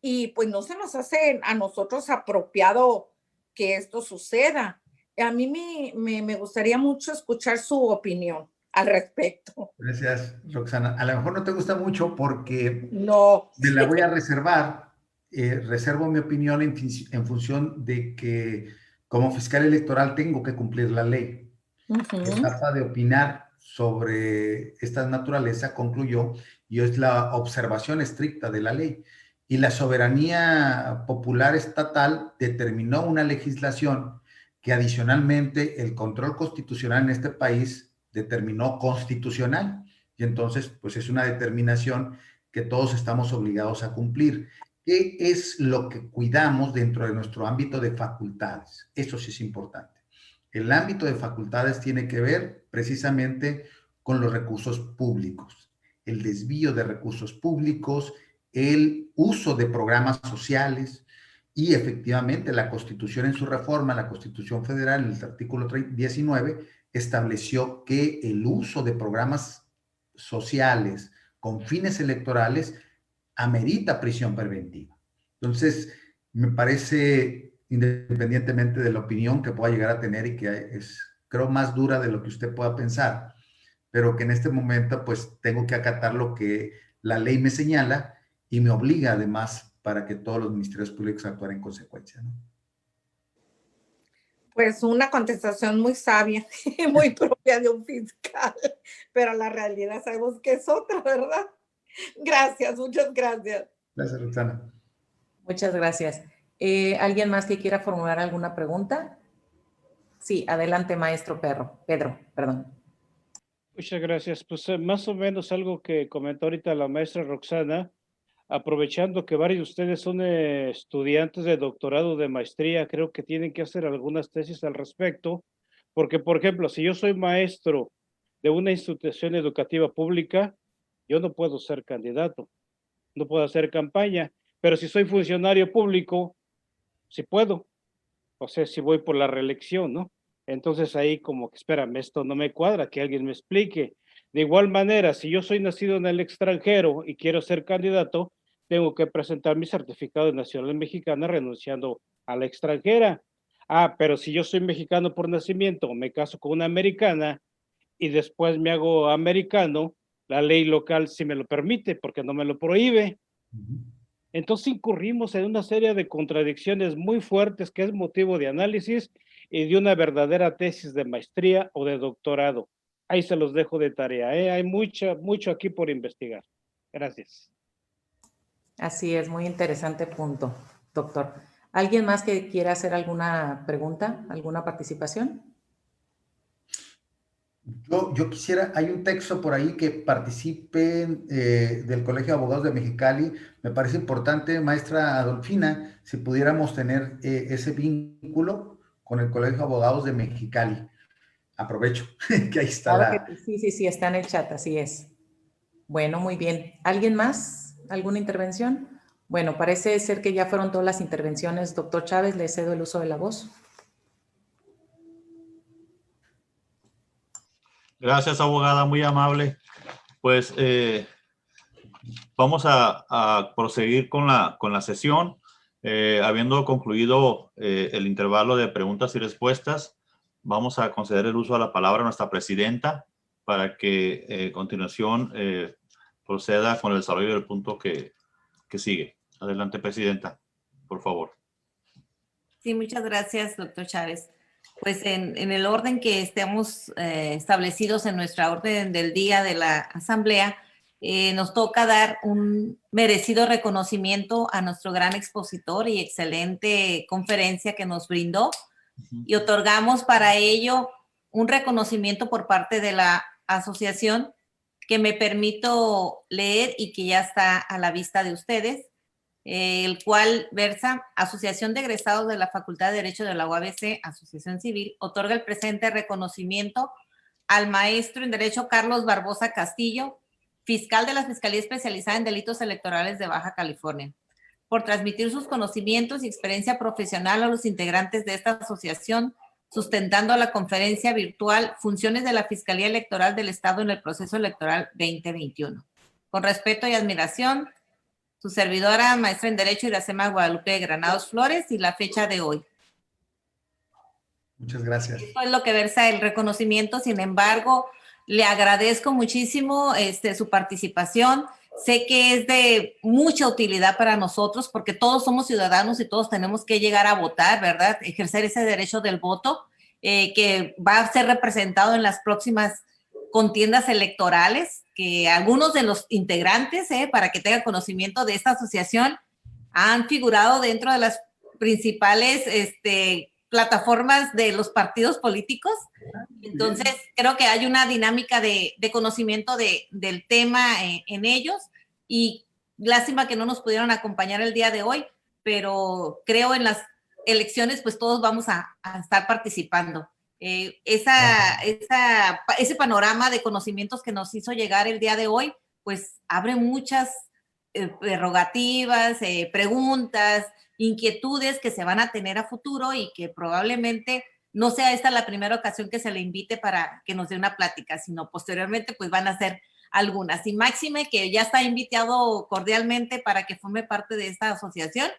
Speaker 8: Y pues no se nos hace a nosotros apropiado que esto suceda. A mí me gustaría mucho escuchar su opinión al respecto.
Speaker 6: Gracias, Roxana. A lo mejor no te gusta mucho porque
Speaker 8: no,
Speaker 6: me la voy a reservar. Reservo mi opinión en función de que como fiscal electoral tengo que cumplir la ley. La etapa de opinar sobre esta naturaleza concluyó, y es la observación estricta de la ley. Y la soberanía popular estatal determinó una legislación que adicionalmente el control constitucional en este país determinó constitucional. Y entonces, pues es una determinación que todos estamos obligados a cumplir. ¿Qué es lo que cuidamos dentro de nuestro ámbito de facultades? Eso sí es importante. El ámbito de facultades tiene que ver precisamente con los recursos públicos, el desvío de recursos públicos, el uso de programas sociales, y efectivamente la Constitución en su reforma, la Constitución Federal, en el artículo 19, estableció que el uso de programas sociales con fines electorales amerita prisión preventiva. Entonces, me parece, independientemente de la opinión que pueda llegar a tener, y que es, creo, más dura de lo que usted pueda pensar, pero que en este momento pues tengo que acatar lo que la ley me señala y me obliga además para que todos los ministerios públicos actúen en consecuencia, ¿no?
Speaker 8: Pues una contestación muy sabia, muy propia de un fiscal, pero la realidad sabemos que es otra, ¿verdad? Gracias, muchas gracias.
Speaker 6: Gracias, Roxana.
Speaker 3: Muchas gracias. ¿Alguien más que quiera formular alguna pregunta? Sí, adelante, maestro Pedro, perdón.
Speaker 11: Muchas gracias. Pues más o menos algo que comentó ahorita la maestra Roxana, aprovechando que varios de ustedes son estudiantes de doctorado, de maestría, creo que tienen que hacer algunas tesis al respecto, porque, por ejemplo, si yo soy maestro de una institución educativa pública, yo no puedo ser candidato, no puedo hacer campaña, pero si soy funcionario público, sí puedo, o sea, si voy por la reelección, ¿no? Entonces ahí como que, espérame, esto no me cuadra, que alguien me explique. De igual manera, si yo soy nacido en el extranjero y quiero ser candidato, tengo que presentar mi certificado de nacionalidad mexicana renunciando a la extranjera. Ah, pero si yo soy mexicano por nacimiento, me caso con una americana y después me hago americano, la ley local sí me lo permite porque no me lo prohíbe. Entonces incurrimos en una serie de contradicciones muy fuertes que es motivo de análisis y de una verdadera tesis de maestría o de doctorado. Ahí se los dejo de tarea, ¿eh? Hay mucho aquí por investigar. Gracias.
Speaker 3: Así es, muy interesante punto, doctor. ¿Alguien más que quiera hacer alguna pregunta, alguna participación?
Speaker 6: Yo quisiera, hay un texto por ahí que participen del Colegio de Abogados de Mexicali. Me parece importante, maestra Adolfina, si pudiéramos tener ese vínculo con el Colegio de Abogados de Mexicali. Aprovecho que ahí está
Speaker 3: Claro que sí, está en el chat, así es. Bueno, muy bien. ¿Alguien más? ¿Alguna intervención? Bueno, parece ser que ya fueron todas las intervenciones. Doctor Chávez, le cedo el uso de la voz.
Speaker 5: Gracias, abogada, muy amable. Pues vamos a proseguir con la sesión. Habiendo concluido el intervalo de preguntas y respuestas, vamos a conceder el uso de la palabra a nuestra presidenta para que a continuación proceda con el desarrollo del punto que sigue. Adelante, presidenta, por favor.
Speaker 4: Sí, muchas gracias, doctor Chávez. Pues en el orden que estemos establecidos en nuestra orden del día de la Asamblea, nos toca dar un merecido reconocimiento a nuestro gran expositor y excelente conferencia que nos brindó, y otorgamos para ello un reconocimiento por parte de la asociación que me permito leer y que ya está a la vista de ustedes, el cual versa: Asociación de Egresados de la Facultad de Derecho de la UABC, Asociación Civil, otorga el presente reconocimiento al maestro en Derecho Carlos Barbosa Castillo, fiscal de la Fiscalía Especializada en Delitos Electorales de Baja California, por transmitir sus conocimientos y experiencia profesional a los integrantes de esta asociación, sustentando la conferencia virtual Funciones de la Fiscalía Electoral del Estado en el Proceso Electoral 2021. Con respeto y admiración, su servidora, maestra en Derecho Iracema Guadalupe Granados Flores, y la fecha de hoy.
Speaker 6: Muchas gracias.
Speaker 4: Esto es lo que versa el reconocimiento. Sin embargo, le agradezco muchísimo su participación. Sé que es de mucha utilidad para nosotros porque todos somos ciudadanos y todos tenemos que llegar a votar, ¿verdad? Ejercer ese derecho del voto que va a ser representado en las próximas contiendas electorales, que algunos de los integrantes, para que tengan conocimiento de esta asociación, han figurado dentro de las principales plataformas de los partidos políticos. Entonces, creo que hay una dinámica de conocimiento del tema en ellos, y lástima que no nos pudieron acompañar el día de hoy, pero creo en las elecciones pues todos vamos a estar participando. Ese panorama de conocimientos que nos hizo llegar el día de hoy, pues abre muchas prerrogativas, preguntas, inquietudes que se van a tener a futuro, y que probablemente no sea esta la primera ocasión que se le invite para que nos dé una plática, sino posteriormente pues van a ser algunas. Y máxime que ya está invitado cordialmente para que forme parte de esta asociación,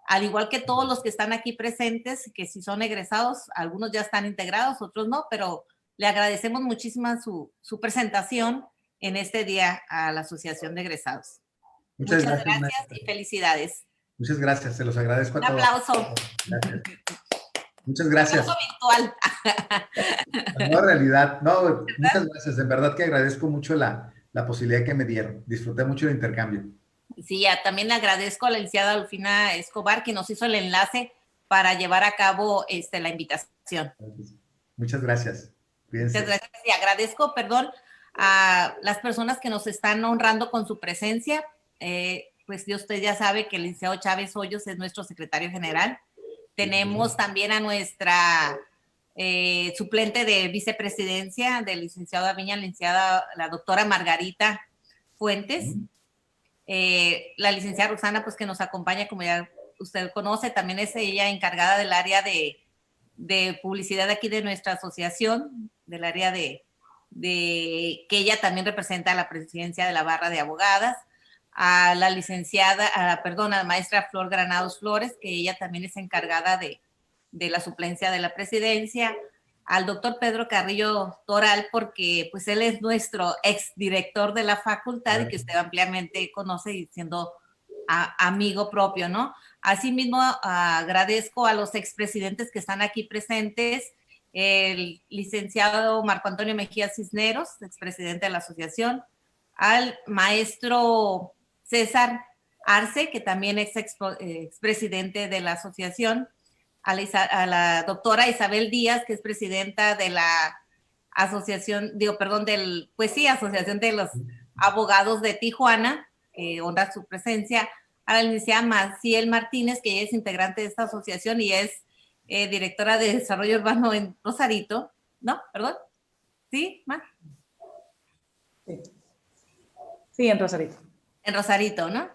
Speaker 4: al igual que todos los que están aquí presentes, que si son egresados, algunos ya están integrados, otros no, pero le agradecemos muchísimo su presentación en este día a la Asociación de Egresados. Muchas gracias y felicidades.
Speaker 6: Muchas gracias, se los agradezco a todos.
Speaker 4: Un aplauso.
Speaker 6: Gracias. Muchas gracias.
Speaker 4: Un aplauso virtual.
Speaker 6: No, en realidad, no, muchas gracias. En verdad que agradezco mucho la posibilidad que me dieron. Disfruté mucho el intercambio.
Speaker 4: Sí, también le agradezco a la licenciada Adolfina Escobar, que nos hizo el enlace para llevar a cabo la invitación.
Speaker 6: Muchas gracias. Cuídense.
Speaker 4: Muchas gracias. Y agradezco, a las personas que nos están honrando con su presencia. Pues usted ya sabe que el licenciado Chávez Hoyos es nuestro secretario general. Tenemos también a nuestra suplente de vicepresidencia del licenciado Aviña, la doctora Margarita Fuentes. La licenciada Rosana, pues que nos acompaña, como ya usted conoce, también es ella encargada del área de publicidad aquí de nuestra asociación, del área de que ella también representa a la presidencia de la barra de abogadas, a la licenciada, a la maestra Flor Granados Flores, que ella también es encargada de la suplencia de la presidencia, al doctor Pedro Carrillo Toral, porque pues él es nuestro exdirector de la facultad y que usted ampliamente conoce y siendo amigo propio, ¿no? Asimismo, agradezco a los expresidentes que están aquí presentes, el licenciado Marco Antonio Mejía Cisneros, expresidente de la asociación, al maestro César Arce, que también es expresidente de la asociación, a la doctora Isabel Díaz, que es presidenta de la asociación, Asociación de los Abogados de Tijuana, que honra su presencia, a la licenciada Maciel Martínez, que ella es integrante de esta asociación y es directora de Desarrollo Urbano en Rosarito, ¿no? ¿Perdón? ¿Sí, Mar?
Speaker 3: Sí, en Rosarito.
Speaker 4: En Rosarito, ¿no?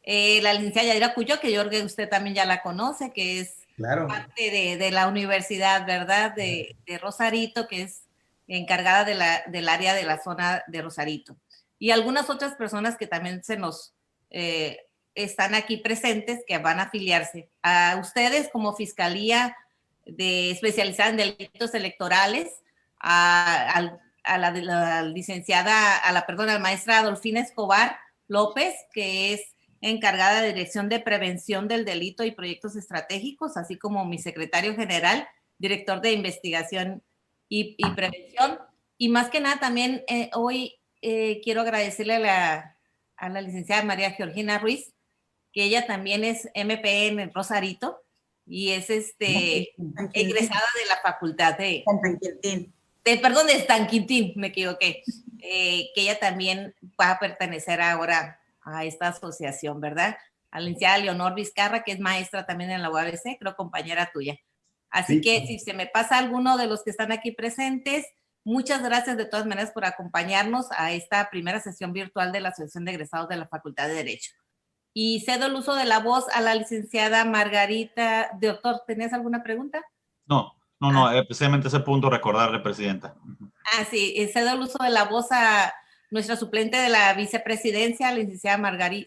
Speaker 4: La licenciada Yadira Cuyo, que yo creo que usted también ya la conoce, que es parte de la universidad, ¿verdad? De Rosarito, que es encargada del área de la zona de Rosarito. Y algunas otras personas que también se nos están aquí presentes, que van a afiliarse. A ustedes como Fiscalía especializada en delitos electorales, a la licenciada, a la maestra Adolfina Escobar López, que es encargada de Dirección de Prevención del Delito y Proyectos Estratégicos, así como mi secretario general, director de Investigación y Prevención. Y más que nada también hoy quiero agradecerle a la licenciada María Georgina Ruiz, que ella también es MPN en Rosarito y es egresada de la facultad de San Quintín, me equivoqué, que ella también va a pertenecer ahora a esta asociación, ¿verdad? A la licenciada Leonor Vizcarra, que es maestra también en la UABC, creo compañera tuya. Así que si se me pasa alguno de los que están aquí presentes, muchas gracias de todas maneras por acompañarnos a esta primera sesión virtual de la Asociación de Egresados de la Facultad de Derecho. Y cedo el uso de la voz a la licenciada Margarita. Doctor, ¿tenías alguna pregunta?
Speaker 5: No, precisamente ese punto recordarle, Presidenta.
Speaker 4: Sí, cedo el uso de la voz a nuestra suplente de la vicepresidencia, la licenciada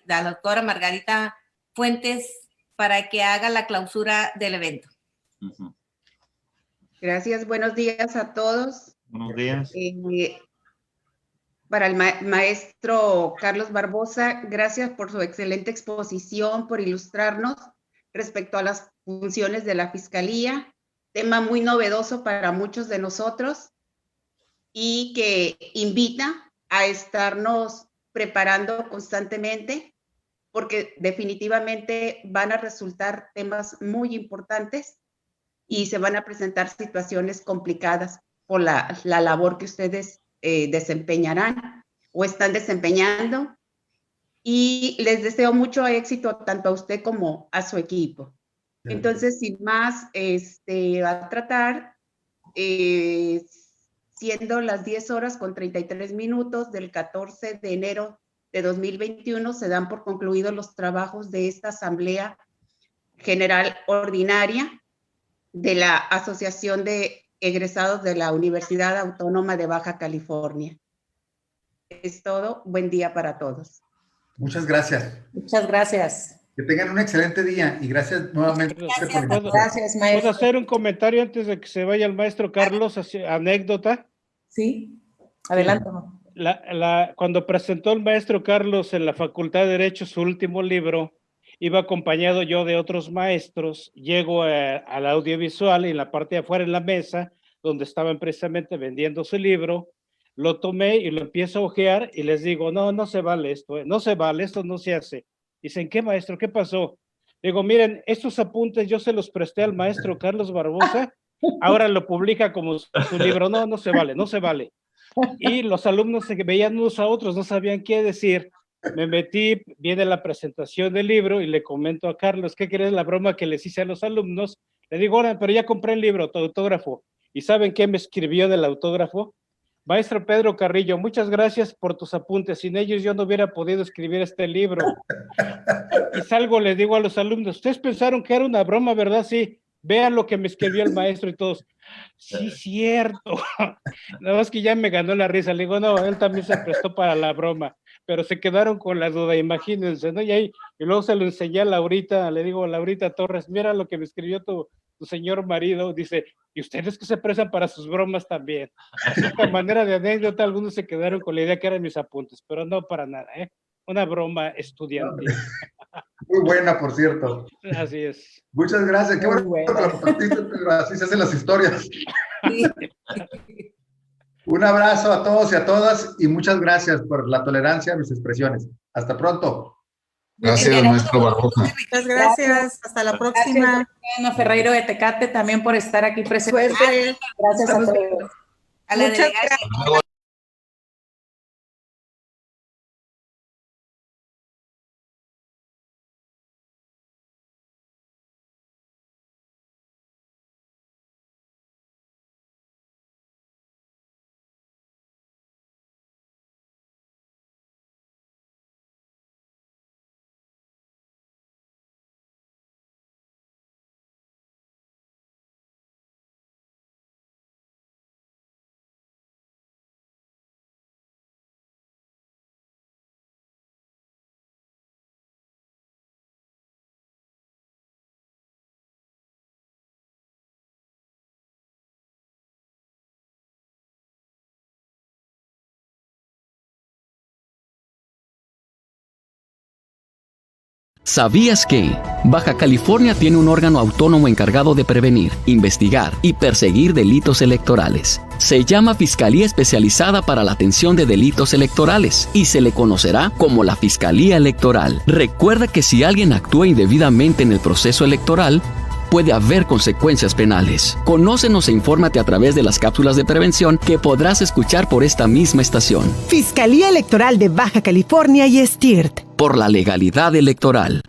Speaker 4: la doctora Margarita Fuentes, para que haga la clausura del evento.
Speaker 13: Gracias, buenos días a todos.
Speaker 5: Buenos días.
Speaker 13: Para el maestro Carlos Barbosa, gracias por su excelente exposición, por ilustrarnos respecto a las funciones de la Fiscalía, tema muy novedoso para muchos de nosotros y que invita a estarnos preparando constantemente porque definitivamente van a resultar temas muy importantes y se van a presentar situaciones complicadas por la labor que ustedes desempeñarán o están desempeñando, y les deseo mucho éxito tanto a usted como a su equipo. Entonces, sin más, va a tratar, siendo las 10:33 del 14 de enero de 2021, se dan por concluidos los trabajos de esta Asamblea General Ordinaria de la Asociación de Egresados de la Universidad Autónoma de Baja California. Es todo. Buen día para todos.
Speaker 6: Muchas gracias.
Speaker 3: Muchas gracias.
Speaker 6: Que tengan un excelente día y gracias nuevamente.
Speaker 3: Gracias, maestro.
Speaker 11: ¿Puedo hacer un comentario antes de que se vaya el maestro Carlos? Anécdota.
Speaker 3: Sí, adelante.
Speaker 11: Cuando presentó el maestro Carlos en la Facultad de Derecho su último libro, iba acompañado yo de otros maestros, llego al audiovisual y en la parte de afuera en la mesa, donde estaban precisamente vendiendo su libro, lo tomé y lo empiezo a hojear y les digo, no se vale esto, no se vale, esto no se hace. Dicen, ¿qué maestro? ¿Qué pasó? Digo, miren, estos apuntes yo se los presté al maestro Carlos Barbosa, ahora lo publica como su libro, no se vale, no se vale. y los alumnos se veían unos a otros, no sabían qué decir. Me metí, viene la presentación del libro y le comento a Carlos, ¿qué crees la broma que les hice a los alumnos? Le digo, ahora, pero ya compré el libro, tu autógrafo. ¿Y saben qué me escribió del autógrafo? Maestro Pedro Carrillo, muchas gracias por tus apuntes. Sin ellos yo no hubiera podido escribir este libro. Y salgo, les digo a los alumnos, ustedes pensaron que era una broma, ¿verdad? Sí, vean lo que me escribió el maestro y todos. Sí, cierto. Nada más que ya me ganó la risa. Le digo, no, él también se prestó para la broma. Pero se quedaron con la duda, imagínense, ¿no? Y luego se lo enseñé a Laurita, le digo, Laurita Torres, mira lo que me escribió tu señor marido, dice, y ustedes que se prestan para sus bromas también. De esta manera de anécdota, algunos se quedaron con la idea que eran mis apuntes, pero no para nada, ¿eh? Una broma estudiantil.
Speaker 6: Muy buena, por cierto.
Speaker 11: Así es.
Speaker 6: Muchas gracias, qué bueno que lo compartiste, pero así se hacen las historias. Un abrazo a todos y a todas y muchas gracias por la tolerancia a mis expresiones. Hasta pronto.
Speaker 14: Gracias, maestro Barbosa.
Speaker 7: Muchas gracias. Hasta la próxima.
Speaker 3: Gracias, Ana Ferreiro de Tecate, también por estar aquí presente.
Speaker 8: Suerte.
Speaker 3: Gracias a todos.
Speaker 4: A la
Speaker 8: Muchas
Speaker 4: delegación.
Speaker 1: ¿Sabías que Baja California tiene un órgano autónomo encargado de prevenir, investigar y perseguir delitos electorales? Se llama Fiscalía Especializada para la Atención de Delitos Electorales y se le conocerá como la Fiscalía Electoral. Recuerda que si alguien actúa indebidamente en el proceso electoral, puede haber consecuencias penales. Conócenos e infórmate a través de las cápsulas de prevención que podrás escuchar por esta misma estación.
Speaker 2: Fiscalía Electoral de Baja California y STIRT.
Speaker 1: Por la legalidad electoral.